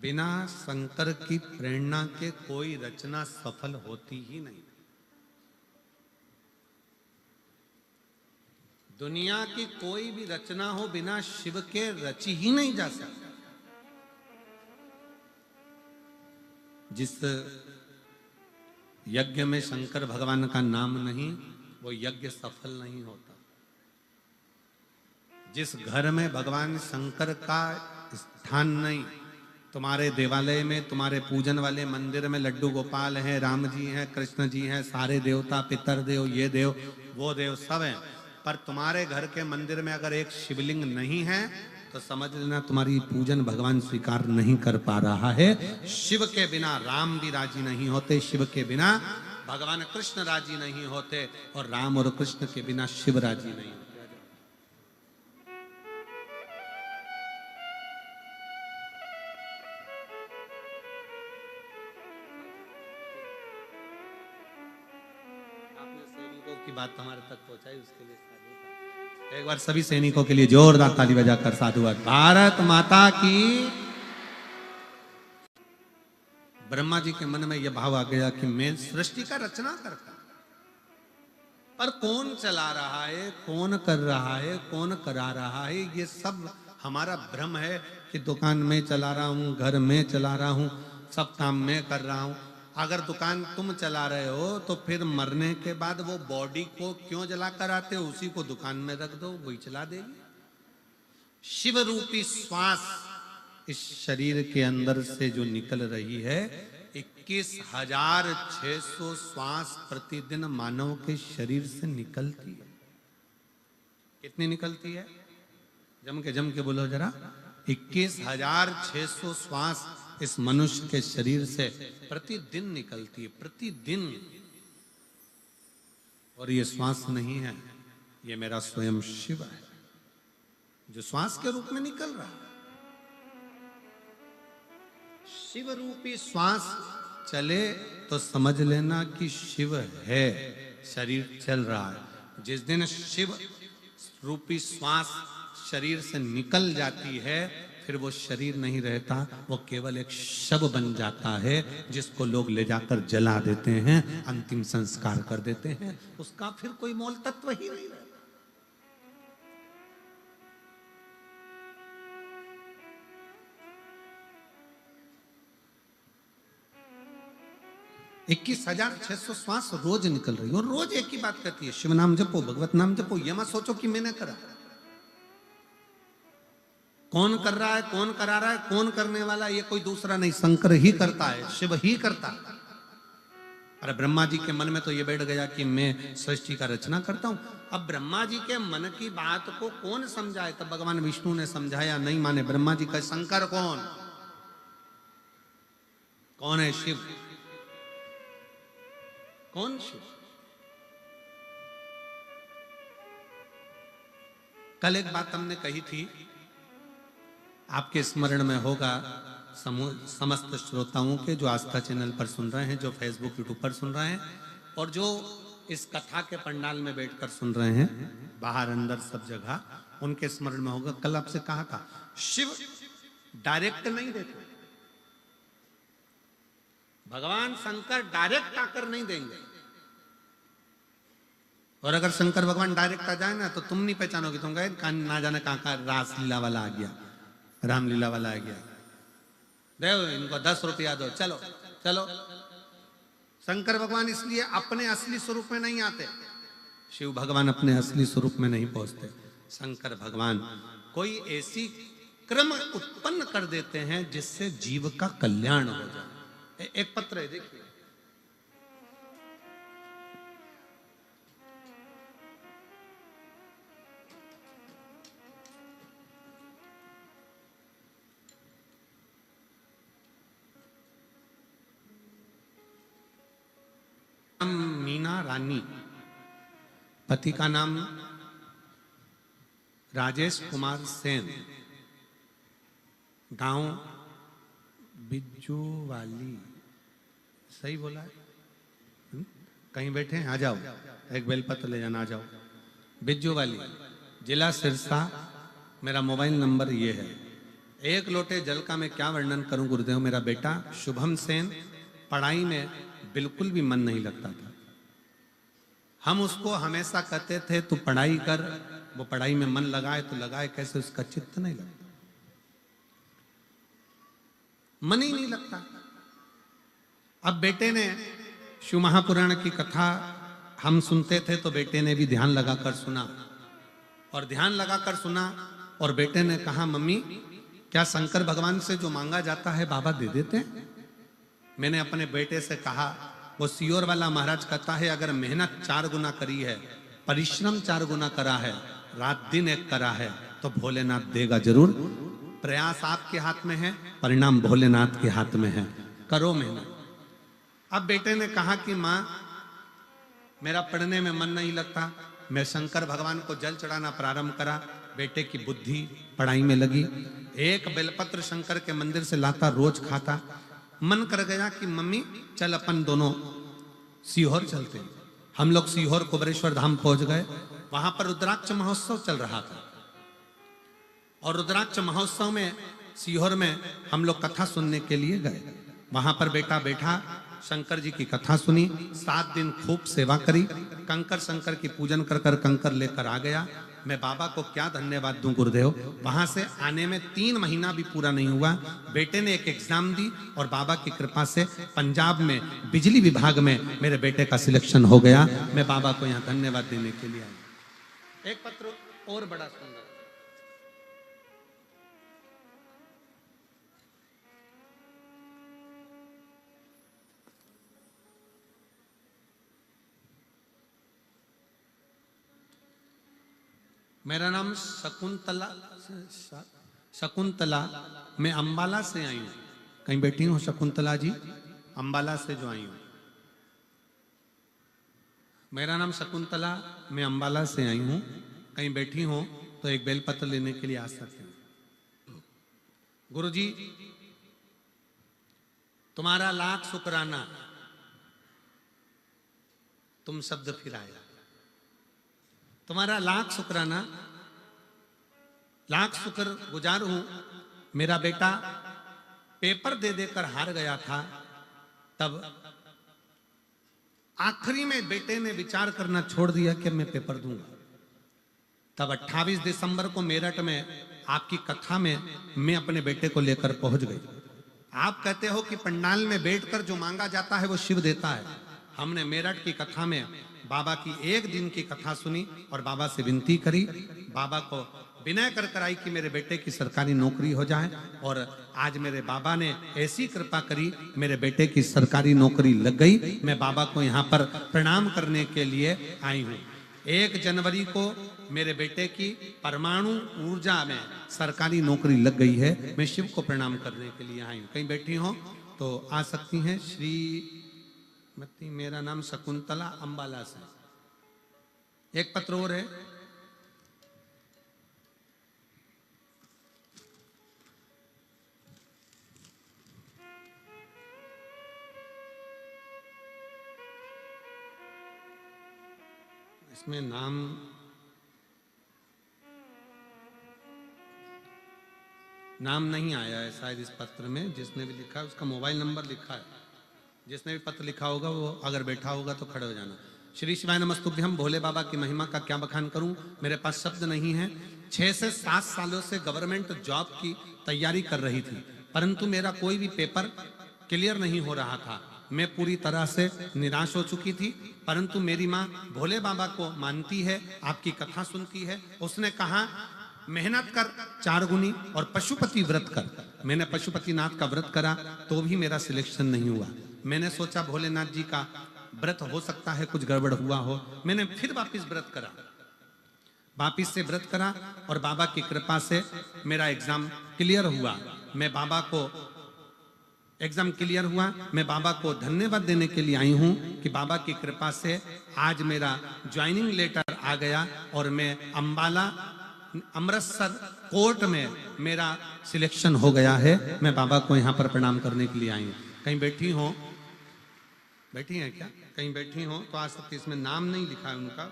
बिना शंकर की प्रेरणा के कोई रचना सफल होती ही नहीं। दुनिया की कोई भी रचना हो, बिना शिव के रची ही नहीं जा सकती। जिस यज्ञ में शंकर भगवान का नाम नहीं, वो यज्ञ सफल नहीं होता। जिस घर में भगवान शंकर का स्थान नहीं, तुम्हारे देवालय में, तुम्हारे पूजन वाले मंदिर में लड्डू गोपाल हैं, राम जी हैं, कृष्ण जी हैं, सारे देवता, पितर देव, ये देव, वो देव सब हैं, पर तुम्हारे घर के मंदिर में अगर एक शिवलिंग नहीं है, तो समझ लेना तुम्हारी पूजन भगवान स्वीकार नहीं कर पा रहा है। शिव के बिना राम भी राजी नहीं होते, शिव के बिना भगवान कृष्ण राजी नहीं होते, और राम और कृष्ण के बिना शिव राजी नहीं होते। आपने सैनिकों की बात हमारे तक पहुंचाई, उसके लिए एक बार सभी सैनिकों के लिए जोरदार ताली बजाकर साधुवाद। भारत माता की। ब्रह्मा जी के मन में यह भाव आ गया कि मैं सृष्टि का रचना करता, पर कौन चला रहा है, कौन कर रहा है, कौन करा रहा है, ये सब हमारा भ्रम है कि दुकान में चला रहा हूँ, घर में चला रहा हूँ, सब काम में कर रहा हूँ। अगर दुकान तुम चला रहे हो तो फिर मरने के बाद वो बॉडी को क्यों जला कर आते हो, उसी को दुकान में रख दो, वही चला देगी। शिव रूपी श्वास इस शरीर के अंदर से जो निकल रही है, 21,600 श्वास प्रतिदिन मानव के शरीर से निकलती है। कितनी निकलती है? जम के बोलो जरा। 21,600 श्वास इस मनुष्य के शरीर से प्रतिदिन निकलती है, प्रतिदिन। और ये श्वास नहीं है, ये मेरा स्वयं शिव है जो श्वास के रूप में निकल रहा है। शिव रूपी श्वास चले तो समझ लेना कि शिव है, शरीर चल रहा है। जिस दिन शिव रूपी श्वास शरीर से निकल जाती है, फिर वो शरीर नहीं रहता, वो केवल एक शव बन जाता है, जिसको लोग ले जाकर जला देते हैं, अंतिम संस्कार कर देते हैं। उसका फिर कोई मोल तत्व ही नहीं रहता। 21,600 श्वास रोज निकल रही है, और रोज एक ही बात कहती है, शिव नाम जपो, भगवत नाम जपो। ये मत सोचो कि मैंने करा। कौन कर रहा है, कौन करा रहा है, कौन करने वाला, ये कोई दूसरा नहीं, शंकर ही करता है, शिव ही करता है। अरे ब्रह्मा जी के मन में तो ये बैठ गया कि मैं सृष्टि का रचना करता हूं। अब ब्रह्मा जी के मन की बात को कौन समझाए? तब भगवान विष्णु ने समझाया, नहीं माने ब्रह्मा जी का। शंकर कौन? कौन है शिव? कौन शिव? कल एक बात हमने कही थी, आपके स्मरण में होगा, समस्त श्रोताओं के, जो आस्था चैनल पर सुन रहे हैं, जो फेसबुक यूट्यूब पर सुन रहे हैं, और जो इस कथा के पंडाल में बैठकर सुन रहे हैं, बाहर अंदर सब जगह, उनके स्मरण में होगा। कल आपसे कहा था, शिव डायरेक्ट नहीं देते, भगवान शंकर डायरेक्ट आकर नहीं देंगे। और अगर शंकर भगवान डायरेक्ट आ जाए ना, तो तुम नहीं पहचानोगे, तुम कहे ना जाने कहां का रासलीला वाला आ गया, रामलीला वाला आ गया, दो इनको 10 रुपया दो, चलो चलो। शंकर भगवान इसलिए अपने असली स्वरूप में नहीं आते, शिव भगवान अपने असली स्वरूप में नहीं पहुंचते। शंकर भगवान कोई ऐसी क्रम उत्पन्न कर देते हैं जिससे जीव का कल्याण हो जाए। एक पत्र है, देखिए, मीना रानी, पति का नाम राजेश कुमार सेन, गांव बिज्जू वाली, सही बोला है? कहीं बैठे हैं? आ जाओ, एक बेलपत्र ले जाना, आ जाओ। बिज्जू वाली, जिला सिरसा। मेरा मोबाइल नंबर ये है। एक लोटे जल का मैं क्या वर्णन करूं गुरुदेव। मेरा बेटा शुभम सेन पढ़ाई में बिल्कुल भी मन नहीं लगता था। हम उसको हमेशा कहते थे तू पढ़ाई कर, वो पढ़ाई में मन लगाए तो लगाए, कैसे उसका चित्त नहीं लगता, मन ही नहीं लगता। अब बेटे ने शिव महापुराण की कथा हम सुनते थे, तो बेटे ने भी ध्यान लगाकर सुना, और ध्यान लगाकर सुना, और बेटे ने कहा, मम्मी क्या शंकर भगवान से जो मांगा जाता है बाबा दे देते हैं? मैंने अपने बेटे से कहा, वो सियोर वाला महाराज कहता है, अगर मेहनत 4 गुना करी है, परिश्रम 4 गुना करा है, रात दिन एक करा है, तो भोलेनाथ देगा जरूर। प्रयास आपके हाथ में है, परिणाम भोलेनाथ के हाथ में है, करो मेहनत। अब बेटे ने कहा कि माँ मेरा पढ़ने में मन नहीं लगता। मैं शंकर भगवान को जल चढ़ाना प्रारंभ करा, बेटे की बुद्धि पढ़ाई में लगी। एक बेलपत्र शंकर के मंदिर से लाता, रोज खाता। मन कर गया कि मम्मी चल अपन दोनों सीहोर चलते। हम लोग सीहोर कुबरेश्वर धाम पहुंच गए। वहां पर रुद्राक्ष महोत्सव चल रहा था, और रुद्राक्ष महोत्सव में सीहोर में हम लोग कथा सुनने के लिए गए। वहां पर बेटा बैठा, शंकर जी की कथा सुनी, 7 दिन खूब सेवा करी। कंकर शंकर की पूजन कर कर कंकर लेकर आ गया। मैं बाबा को क्या धन्यवाद दूं गुरुदेव। वहां से आने में 3 महीना भी पूरा नहीं हुआ, बेटे ने एक एग्जाम दी और बाबा की कृपा से पंजाब में बिजली विभाग में मेरे बेटे का सिलेक्शन हो गया। मैं बाबा को यहाँ धन्यवाद देने के लिए आया। एक पत्र और बड़ा सुंदर, मेरा नाम शकुंतला, मैं अंबाला से आई हूं। कहीं बैठी हूं शकुंतला जी, अंबाला से जो आई हूं। मेरा नाम शकुंतला, मैं अंबाला से आई हूं। कहीं बैठी हो तो एक बेलपत्र लेने के लिए आ सकते हैं। गुरुजी तुम्हारा लाख शुक्राना, तुम शब्द फिर आया। तुम्हारा लाख शुक्राना, लाख शुक्र गुजार हूं। मेरा बेटा पेपर दे देकर हार गया था, तब आखिरी में बेटे ने विचार करना छोड़ दिया कि मैं पेपर दूंगा। तब 28 दिसंबर को मेरठ में आपकी कथा में मैं अपने बेटे को लेकर पहुंच गई। आप कहते हो कि पंडाल में बैठकर जो मांगा जाता है वो शिव देता है। हमने मेरठ की कथा में बाबा की 1 दिन की कथा सुनी और बाबा से विनती करी, बाबा को विनय कर कराई कि मेरे बेटे की सरकारी नौकरी हो जाए। और आज मेरे बाबा ने ऐसी कृपा करी, मेरे बेटे की सरकारी नौकरी लग गई। मैं बाबा को यहाँ पर प्रणाम करने के लिए आई हूँ। 1 जनवरी को मेरे बेटे की परमाणु ऊर्जा में सरकारी नौकरी लग गई है। मैं शिव को प्रणाम करने के लिए आई हूँ। कहीं बैठी हो तो आ सकती हैं। श्रीमती, मेरा नाम शकुंतला, अंबाला से। एक पत्र और है, इसमें नाम नहीं आया है शायद इस पत्र में। जिसने भी लिखा है उसका मोबाइल नंबर लिखा है। जिसने भी पत्र लिखा होगा वो अगर बैठा होगा तो खड़े हो जाना। श्री शिवाय नमस्तुभ्यम। भोले बाबा की महिमा का क्या बखान करूं, मेरे पास शब्द नहीं है। 6 से 7 सालों से गवर्नमेंट जॉब की तैयारी कर रही थी, परंतु मेरा कोई भी पेपर क्लियर नहीं हो रहा था। मैं पूरी तरह से निराश हो चुकी थी, परंतु मेरी माँ भोले बाबा को मानती है, आपकी कथा सुनती है। उसने कहा मेहनत कर 4 गुनी और पशुपति व्रत कर। मैंने पशुपतिनाथ का व्रत करा तो भी मेरा सिलेक्शन नहीं हुआ। मैंने सोचा भोलेनाथ जी का व्रत हो सकता है कुछ गड़बड़ हुआ हो। मैंने फिर वापिस व्रत करा, वापिस से व्रत करा और बाबा की कृपा से मेरा एग्जाम क्लियर हुआ। मैं बाबा को एग्जाम क्लियर हुआ। मैं बाबा को धन्यवाद देने के लिए आई हूँ कि बाबा की कृपा से आज मेरा ज्वाइनिंग लेटर आ गया और मैं अंबाला अमृतसर कोर्ट में मेरा सिलेक्शन हो गया है। मैं बाबा को यहाँ पर प्रणाम करने के लिए आई हूँ। कहीं बैठी हो, बैठी हैं क्या? कहीं बैठी हो तो आ सकती। इसमें नाम नहीं लिखा है उनका।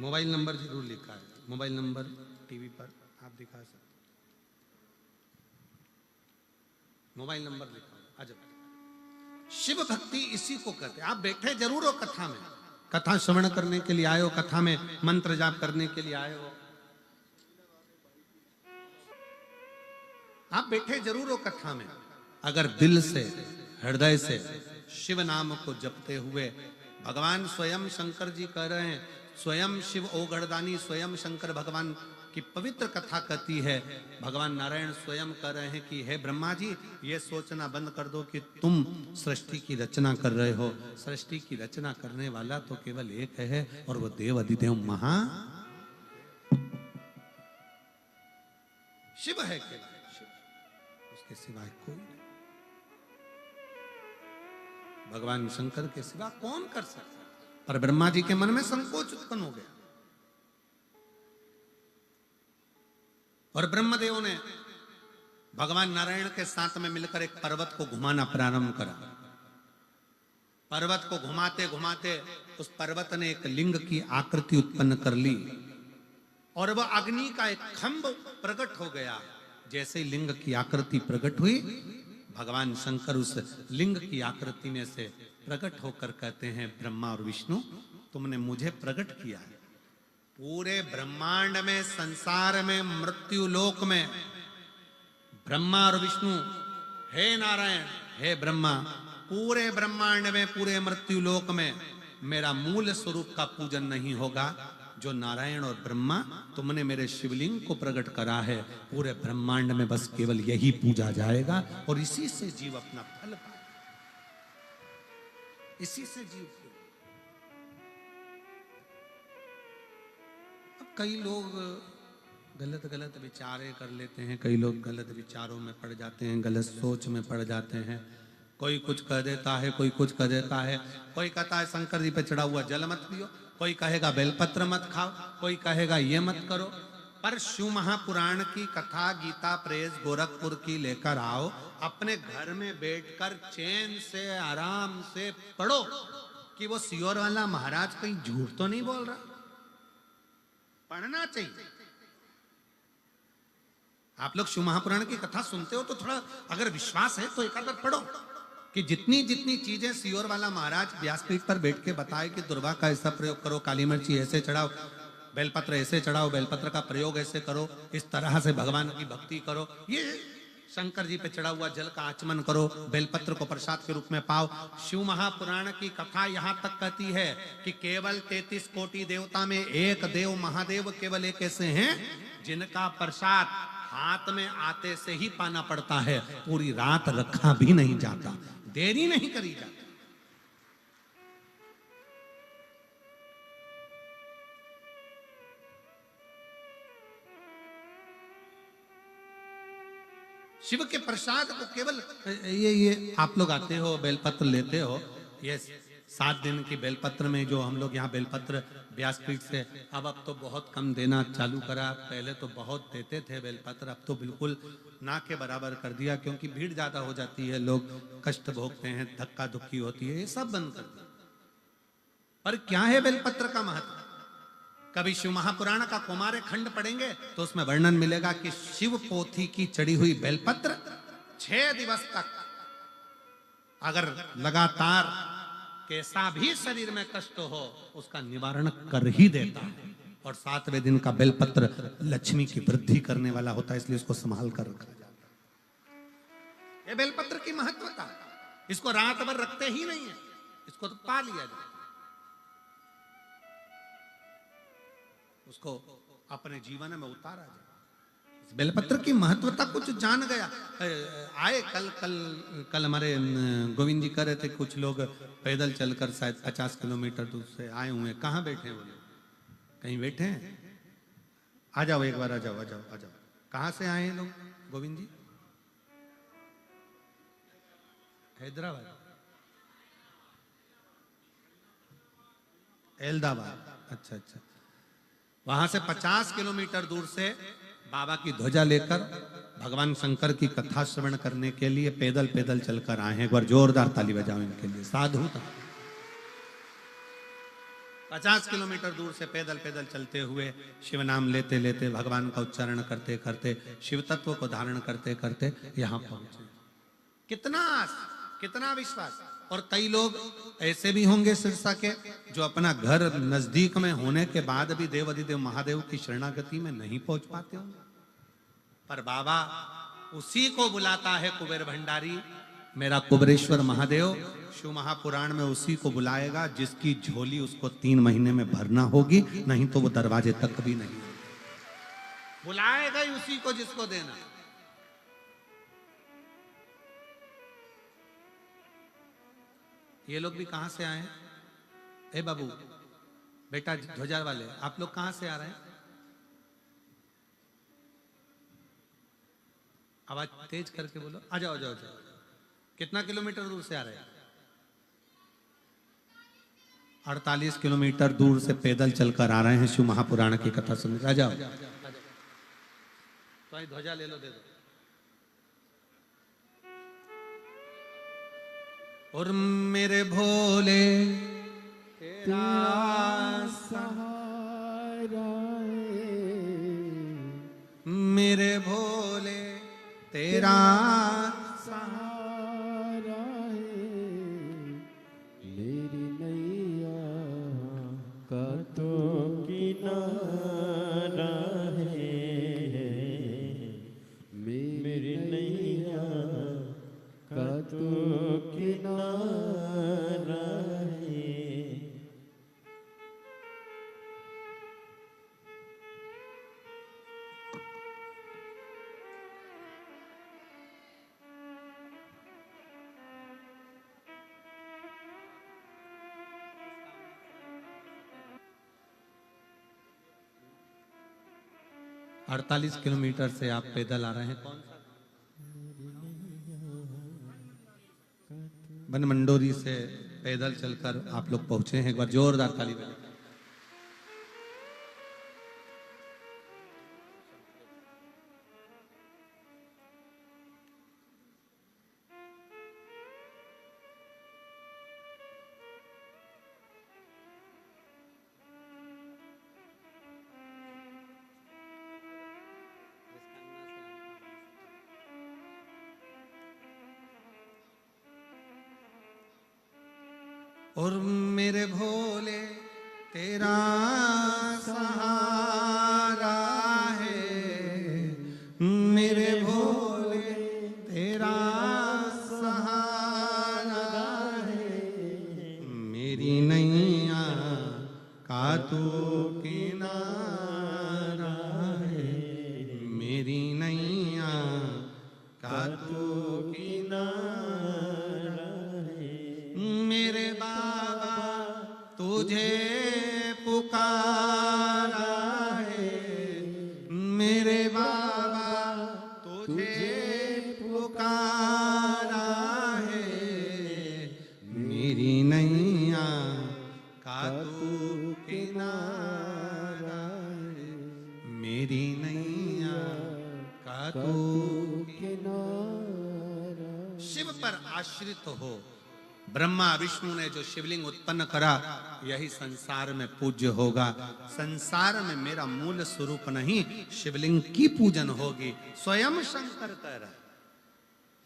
मोबाइल नंबर जरूर लिखा है। मोबाइल नंबर टीवी पर आप दिखा सकते, मोबाइल नंबर लिखा है। अजब शिव भक्ति इसी को कहते हैं। आप बैठे जरूर हो कथा में, कथा श्रवण करने के लिए आए हो, कथा में मंत्र जाप करने के लिए आए हो, आप बैठे जरूर हो कथा में। अगर दिल से हृदय से शिव नाम को जपते हुए, भगवान स्वयं शंकर जी कह रहे हैं, स्वयं शिव ओ गढ़दानी, स्वयं शंकर भगवान की पवित्र कथा कहती है। भगवान नारायण स्वयं कह रहे हैं कि हे ब्रह्मा जी, ये सोचना बंद कर दो कि तुम सृष्टि की रचना कर रहे हो। सृष्टि की रचना करने वाला तो केवल एक है और वो देव अधिदेव महा शिव है। केवल शिव, उसके सिवाय कोई नहीं। भगवान शंकर के सिवा कौन कर सकता? पर ब्रह्मा जी के मन में संकोच उत्पन्न हो गया और ब्रह्मदेव ने भगवान नारायण के साथ में मिलकर एक पर्वत को घुमाना प्रारंभ करा। पर्वत को घुमाते घुमाते उस पर्वत ने एक लिंग की आकृति उत्पन्न कर ली और वह अग्नि का एक खंभ प्रकट हो गया। जैसे ही लिंग की आकृति प्रकट हुई, भगवान शंकर उस लिंग की आकृति में से प्रकट होकर कहते हैं ब्रह्मा और विष्णु तुमने मुझे प्रकट किया है। पूरे ब्रह्मांड में, संसार में, मृत्यु लोक में ब्रह्मा और विष्णु, हे नारायण, हे ब्रह्मा, पूरे ब्रह्मांड में, पूरे मृत्यु लोक में मेरा मूल स्वरूप का पूजन नहीं होगा। जो नारायण और ब्रह्मा तुमने मेरे शिवलिंग को प्रकट करा है, पूरे ब्रह्मांड में बस केवल यही पूजा जाएगा और इसी से जीव अपना फल पाए, इसी से जीव। अब कई लोग गलत गलत विचारे कर लेते हैं, कई लोग गलत विचारों में पड़ जाते हैं, गलत सोच में पड़ जाते हैं। कोई कुछ कह देता है, कोई कुछ कह देता है। कोई कहता है शंकर जी पे चढ़ा हुआ जल मत पियो, कोई कहेगा बेलपत्र मत खाओ, कोई कहेगा ये मत करो। पर शिव महापुराण की कथा, गीता प्रेस गोरखपुर की लेकर आओ, अपने घर में बैठकर चैन से आराम से पढ़ो कि वो सियोर वाला महाराज कहीं झूठ तो नहीं बोल रहा। पढ़ना चाहिए। आप लोग शिव महापुराण की कथा सुनते हो तो थोड़ा अगर विश्वास है तो एक बार पढ़ो कि जितनी जितनी चीजें सियोर वाला महाराज व्यासपीठ पर बैठ के बताए कि दुर्वा का ऐसा प्रयोग करो, काली मिर्ची ऐसे चढ़ाओ, बेलपत्र ऐसे चढ़ाओ, बेलपत्र का प्रयोग ऐसे करो, इस तरह से भगवान की भक्ति करो, ये शंकर जी पे चढ़ा हुआ जल का आचमन करो, बेलपत्र को प्रसाद के रूप में पाओ। शिव महापुराण की कथा यहां तक कहती है कि केवल 33 कोटि देवता में एक देव महादेव केवल एक ऐसे हैं जिनका प्रसाद हाथ में आते से ही पाना पड़ता है, पूरी रात रखा भी नहीं जाता, देरी नहीं करी जाती। शिव के प्रसाद को केवल ये आप लोग आते हो, बेलपत्र लेते हो, ये 7 दिन की बेलपत्र में जो हम लोग यहाँ बेलपत्र व्यासपीठ से अब तो बहुत कम देना चालू करा। पहले तो बहुत देते थे बेलपत्र, अब तो बिल्कुल ना के बराबर कर दिया, क्योंकि भीड़ ज्यादा हो जाती है, लोग कष्ट भोगते हैं, धक्का धुक्की होती है, ये सब बंद कर दिया। पर क्या है बेलपत्र का महत्व? कभी शिव महापुराण का कुमार खंड पढ़ेंगे तो उसमें वर्णन मिलेगा कि शिव पोथी की चढ़ी हुई बेलपत्र 6 दिवस तक अगर लगातार कैसा भी शरीर में कष्ट हो उसका निवारण कर ही देता है। और 7वें दिन का बेलपत्र लक्ष्मी की वृद्धि करने वाला होता है, इसलिए इसको संभाल कर रखा जाता है। ये बेलपत्र की महत्वता, इसको रात भर रखते ही नहीं है, इसको तो पा लिया जाए, उसको अपने जीवन में उतारा जाए। बेलपत्र की महत्वता कुछ जान गया। आए कल हमारे गोविंद जी कह रहे थे, कुछ लोग पैदल चलकर शायद 50 किलोमीटर दूर से आए हुए। कहाँ बैठे हैं वो लोग? कहीं बैठे हैं? आ जाओ एक बार, आ जाओ आ जाओ आ जाओ। कहाँ से आए हैं लोग गोविंद जी? हैदराबाद, अहमदाबाद, अच्छा अच्छा। वहां से 50 किलोमीटर दूर से बाबा की ध्वजा लेकर भगवान शंकर की कथा श्रवण करने के लिए पैदल पैदल चलकर आए हैं। एक बार जोरदार ताली बजाओ इनके लिए। साधु था। 50 किलोमीटर दूर से पैदल पैदल चलते हुए शिव नाम लेते लेते भगवान का उच्चारण करते करते शिव तत्व को धारण करते करते यहाँ पहुंचे। कितना विश्वास। और कई लोग ऐसे भी होंगे सिरसा के जो अपना घर नजदीक में होने के बाद भी देव अधिदेव महादेव की शरणागति में नहीं पहुंच पाते होंगे। पर बाबा उसी को बुलाता है कुबेर भंडारी, मेरा कुबेरेश्वर महादेव। शिव महापुराण में उसी को बुलाएगा जिसकी झोली उसको 3 महीने में भरना होगी, नहीं तो वो दरवाजे तक भी नहीं बुलाएगा ही उसी को जिसको देना। ये लोग भी कहां से आए हैं? ए बाबू, बेटा ध्वजा वाले, आप लोग कहां से आ रहे हैं? आवाज तेज करके बोलो। आ जाओ जाओ जाओ। कितना किलोमीटर दूर से आ रहे हैं? 48 किलोमीटर दूर से पैदल चलकर आ रहे हैं शिव महापुराण की कथा सुनने। आ जाओ। तो ध्वजा ले लो, दे दो। और मेरे भोले तेरा सहारा मेरे भोले तेरा सहारा का तो किनारा है, मेरी नैया का तो किनारा है। 48 किलोमीटर से आप पैदल आ रहे हैं। कौन सा बनमंडोरी से पैदल चलकर आप लोग पहुंचे हैं। एक बार जोरदार ताली बजाएं। और मेरे भोले तेरा सहारा है, मेरे भोले तेरा सहारा है, मेरी नैया का तू किनारा है, मेरी नैया का तू किनारा है। मेरे बाबा तुझे पुकारा है, मेरे बाबा तुझे पुकारा है, मेरी नैया का तू किनारा है, मेरी नैया का तू किनारा। शिव पर आश्रित हो। ब्रह्मा विष्णु ने जो शिवलिंग उत्पन्न करा यही संसार में पूज्य होगा। संसार में मेरा मूल स्वरूप नहीं, शिवलिंग की पूजन होगी। स्वयं शंकर कह रहा है,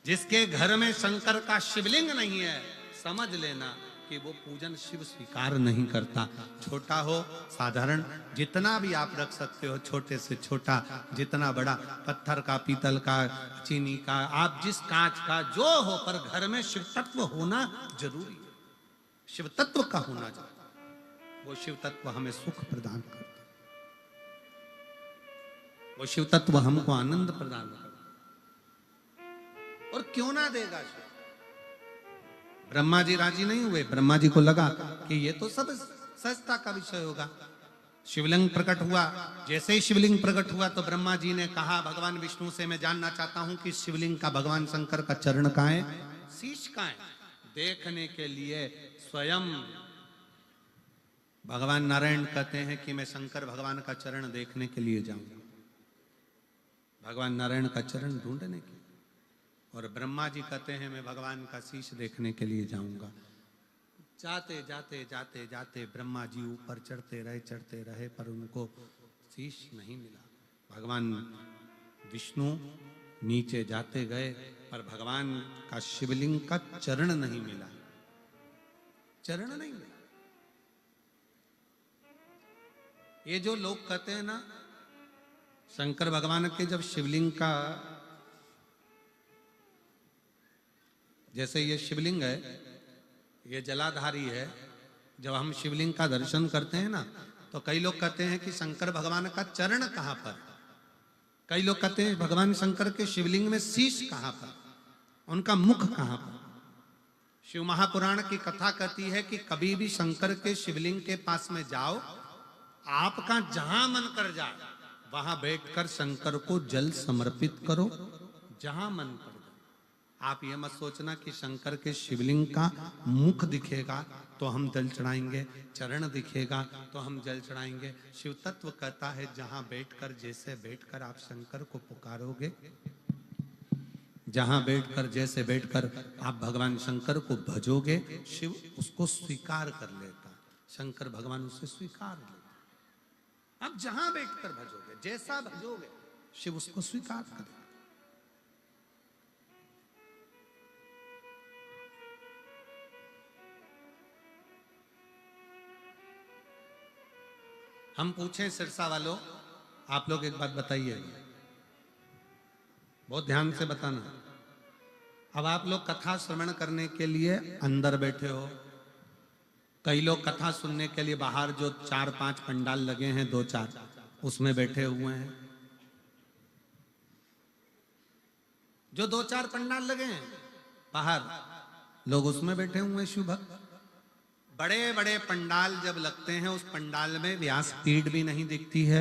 जिसके घर में शंकर का शिवलिंग नहीं है समझ लेना कि वो पूजन शिव स्वीकार नहीं करता। छोटा हो साधारण जितना भी आप रख सकते हो, छोटे से छोटा जितना बड़ा, पत्थर का, पीतल का, चीनी का, आप जिस कांच का जो हो, पर घर में शिव तत्व होना जरूरी है। शिव तत्व का होना जरूरी। वो शिव तत्व हमें सुख प्रदान करता, वो शिव तत्व हमको आनंद प्रदान करता। और क्यों ना देगा शिव? ब्रह्मा जी राजी नहीं हुए। ब्रह्मा जी को लगा कि ये तो सब सहजता का विषय होगा। शिवलिंग प्रकट हुआ। जैसे ही शिवलिंग प्रकट हुआ तो ब्रह्मा जी ने कहा भगवान विष्णु से, मैं जानना चाहता हूं कि शिवलिंग का भगवान शंकर का चरण कहाँ है, शीश कहाँ है। देखने के लिए स्वयं भगवान नारायण कहते हैं कि मैं शंकर भगवान का चरण देखने के लिए जाऊंगा, भगवान नारायण का चरण ढूंढने के। और ब्रह्मा जी कहते हैं मैं भगवान का शीश देखने के लिए जाऊंगा। जाते जाते जाते जाते ब्रह्मा जी ऊपर चढ़ते रहे पर उनको शीश नहीं मिला। भगवान विष्णु नीचे जाते गए पर भगवान का शिवलिंग का चरण नहीं मिला, चरण नहीं मिला। ये जो लोग कहते हैं ना, शंकर भगवान के जब शिवलिंग का, जैसे ये शिवलिंग है, ये जलाधारी है, जब हम शिवलिंग का दर्शन करते हैं ना तो कई लोग कहते हैं कि शंकर भगवान का चरण कहां पर, कई लोग कहते हैं भगवान शंकर के शिवलिंग में शीश कहां पर, उनका मुख कहां पर। शिव महापुराण की कथा कहती है कि कभी भी शंकर के शिवलिंग के पास में जाओ, आपका जहां मन कर जाए वहां बैठकर शंकर को जल समर्पित करो, जहां मन कर। आप ये मत सोचना कि शंकर के शिवलिंग का मुख दिखेगा तो हम जल चढ़ाएंगे, चरण दिखेगा तो हम जल चढ़ाएंगे। शिव तत्व कहता है जहां बैठकर, जैसे बैठकर आप शंकर को पुकारोगे, जहां बैठकर जैसे बैठकर आप भगवान शंकर को भजोगे, शिव उसको स्वीकार कर लेता, शंकर भगवान उसे स्वीकार लेता। आप जहां बैठकर भजोगे, जैसा भजोगे, शिव उसको स्वीकार करेगा। हम पूछें सिरसा वालों, आप लोग एक बात बताइए, बहुत ध्यान से बताना। अब आप लोग कथा श्रवण करने के लिए अंदर बैठे हो, कई लोग कथा सुनने के लिए बाहर जो 4-5 पंडाल लगे हैं, 2-4, उसमें बैठे हुए हैं। जो 2-4 पंडाल लगे हैं बाहर, लोग उसमें बैठे हुए हैं शिव भक्त। बड़े बड़े पंडाल जब लगते हैं, उस पंडाल में व्यासपीठ भी नहीं दिखती है,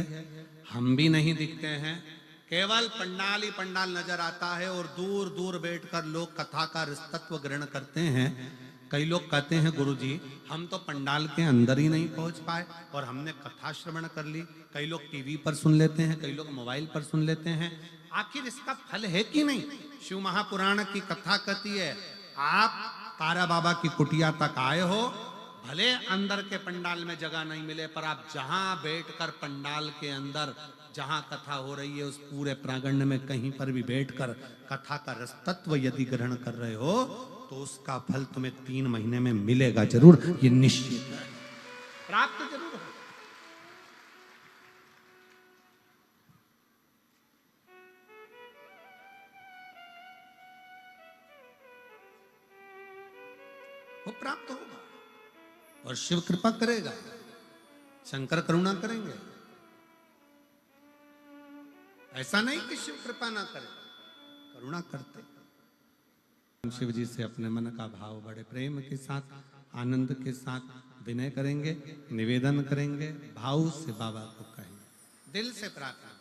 हम भी नहीं दिखते हैं, केवल पंडाल ही पंडाल नजर आता है। और दूर दूर बैठकर लोग कथा का रसतत्व ग्रहण करते हैं। कई लोग कहते हैं गुरुजी हम तो पंडाल के अंदर ही नहीं पहुंच पाए और हमने कथा श्रवण कर ली। कई लोग टीवी पर सुन लेते हैं, कई लोग मोबाइल पर सुन लेते हैं। आखिर इसका फल है कि नहीं? शिव महापुराण की कथा कहती है, आप तारा बाबा की कुटिया तक आए हो, भले अंदर के पंडाल में जगह नहीं मिले, पर आप जहां बैठकर पंडाल के अंदर जहां कथा हो रही है, उस पूरे प्रांगण में कहीं पर भी बैठकर कथा का रसतत्व यदि ग्रहण कर रहे हो, तो उसका फल तुम्हें 3 महीने में मिलेगा जरूर, ये निश्चित है, प्राप्त जरूर हो। वो प्राप्त होगा और शिव कृपा करेगा, शंकर करुणा करेंगे। ऐसा नहीं कि शिव कृपा ना करे, करुणा करते। शिव जी से अपने मन का भाव बड़े प्रेम के साथ, आनंद के साथ विनय करेंगे, निवेदन करेंगे, भाव से बाबा को कहेंगे, दिल से प्रार्थना,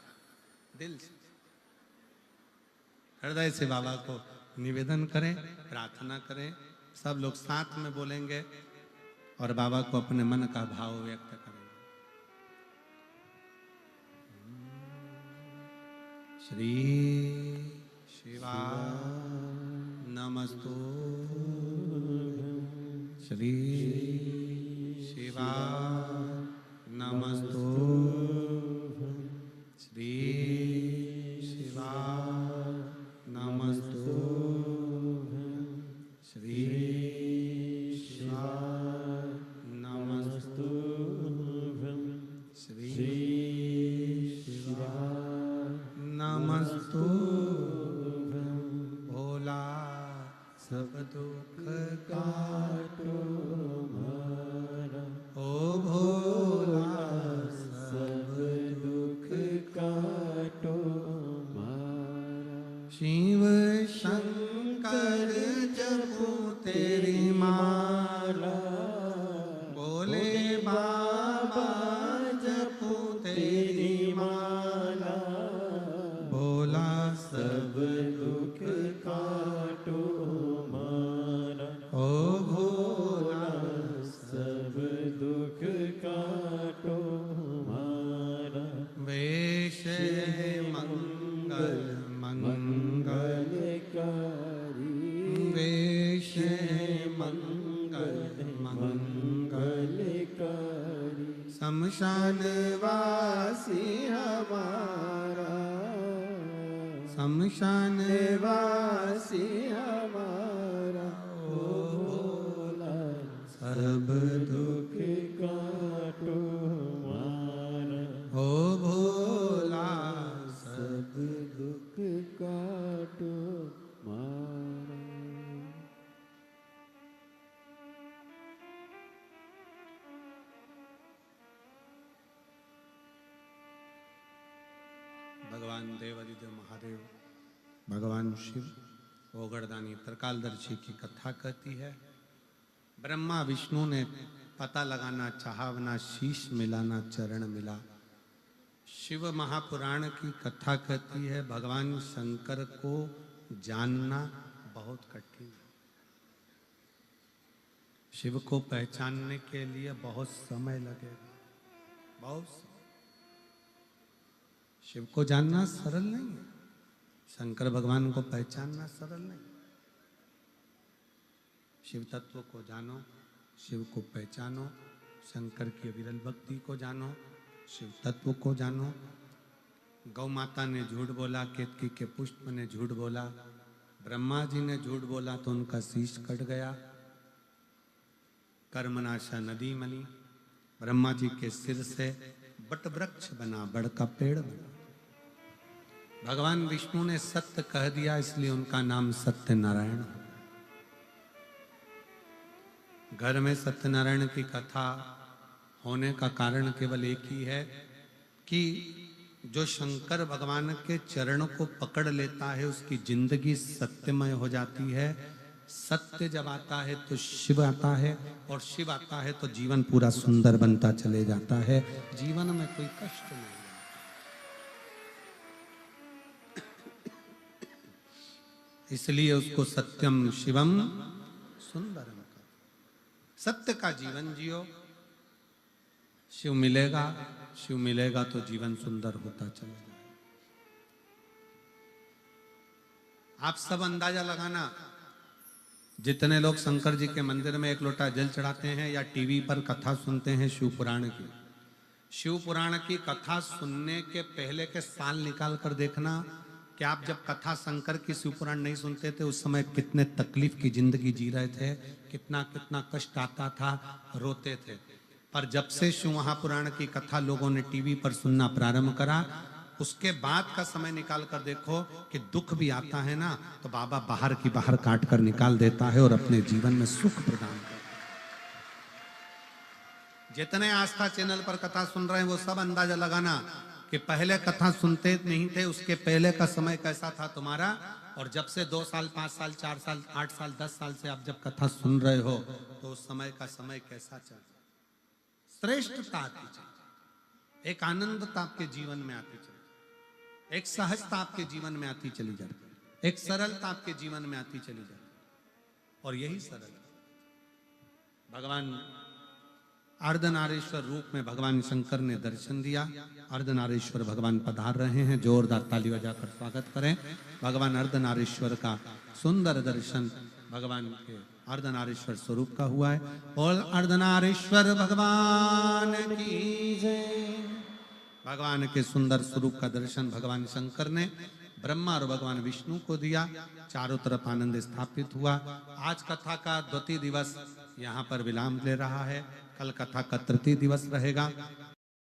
दिल से हृदय से बाबा को निवेदन करें, प्रार्थना करें। सब लोग साथ में बोलेंगे और बाबा को अपने मन का भाव व्यक्त करेंगे। श्री शिवा नमस्तु, श्री शिवा नमस्तु, श्री शिवा नमस्तु, श्री शिवा नमस्तु, श्री शिवा नमस्तु। भोला सब दुख काटो हमारा, ओ भोला सब दुख काटो हमारा। शिव शंकर जपो तेरी माला, बोले बाबा जपो तेरी माला, भोला सब दुख काटो हमारा, ओ भोला सब दुख काटो हमारा। वेश है मंगल मंगलकारी, वेश है मंगल मंगलकारी, शमशान वासी हमारा, शमशान वासी हमारा, ओ भोला सब दुख काटो हमारा, ओ भोला सब दुख काटो हमारा। भगवान देवादिदेव महादेव, भगवान शिव ओगड़दानी त्रिकालदर्शी की कथा कहती है। ब्रह्मा विष्णु ने पता लगाना चाहवना, शीश मिलाना चरण मिला। शिव महापुराण की कथा कहती है, भगवान शंकर को जानना बहुत कठिन है। शिव को पहचानने के लिए बहुत समय लगेगा, बहुत समय। शिव को जानना सरल नहीं है, शंकर भगवान को पहचानना सरल नहीं। शिव तत्व को जानो, शिव को पहचानो, शंकर की अविरल भक्ति को जानो, शिव तत्व को जानो। गौ माता ने झूठ बोला, केतकी के पुष्प ने झूठ बोला, ब्रह्मा जी ने झूठ बोला तो उनका शीश कट गया। कर्मनाशा नदी मनी, ब्रह्मा जी के सिर से बट वृक्ष बना, बड़ का पेड़ बना। भगवान विष्णु ने सत्य कह दिया, इसलिए उनका नाम सत्यनारायण। घर में सत्यनारायण की कथा होने का कारण केवल एक ही है कि जो शंकर भगवान के चरण को पकड़ लेता है उसकी जिंदगी सत्यमय हो जाती है। सत्य जब आता है तो शिव आता है, और शिव आता है तो जीवन पूरा सुंदर बनता चले जाता है, जीवन में कोई कष्ट नहीं। इसलिए उसको सत्यम शिवम सुंदरम। सत्य का जीवन जियो, शिव मिलेगा, शिव मिलेगा तो जीवन सुंदर होता चलेगा। आप सब अंदाजा लगाना, जितने लोग शंकर जी के मंदिर में एक लोटा जल चढ़ाते हैं या टीवी पर कथा सुनते हैं शिव पुराण की, शिव पुराण की कथा सुनने के पहले के साल निकाल कर देखना कि आप जब कथा शंकर की शिव पुराण नहीं सुनते थे उस समय कितने तकलीफ की जिंदगी जी रहे थे, कितना कितना कष्ट आता था, रोते थे। पर जब से शिव महापुराण की कथा लोगों ने टीवी पर सुनना प्रारंभ करा, उसके बाद का समय निकाल कर देखो कि दुख भी आता है ना तो बाबा बाहर की बाहर काट कर निकाल देता है और अपने जीवन में सुख प्रदान करता है। जितने आस्था चैनल पर कथा सुन रहे हैं वो सब अंदाजा लगाना कि पहले कथा सुनते नहीं थे, उसके पहले का समय कैसा था तुम्हारा, और जब से 2 साल 5 साल 4 साल 8 साल 10 साल से आप जब कथा सुन रहे हो तो उस समय का समय कैसा चल रहा। श्रेष्ठता आती चली, एक आनंदता आपके जीवन में आती चली, एक सहजता आपके जीवन में आती चली जाती, एक सरलता आपके जीवन में आती चली जाती। और यही सरलता भगवान अर्धनारीश्वर रूप में भगवान शंकर ने दर्शन दिया। अर्धनारीश्वर भगवान पधार रहे हैं, जोरदार ताली बजाकर स्वागत करें। भगवान अर्धनारीश्वर का सुंदर दर्शन भगवान के अर्धनारीश्वर स्वरूप का हुआ है। और अर्धनारीश्वर भगवान की जय। भगवान के सुंदर स्वरूप का दर्शन भगवान शंकर ने ब्रह्मा और भगवान विष्णु को दिया, चारों तरफ आनंद स्थापित हुआ। आज कथा का द्वितीय दिवस यहाँ पर विराम ले रहा है, कल कथा का तृतीय दिवस रहेगा।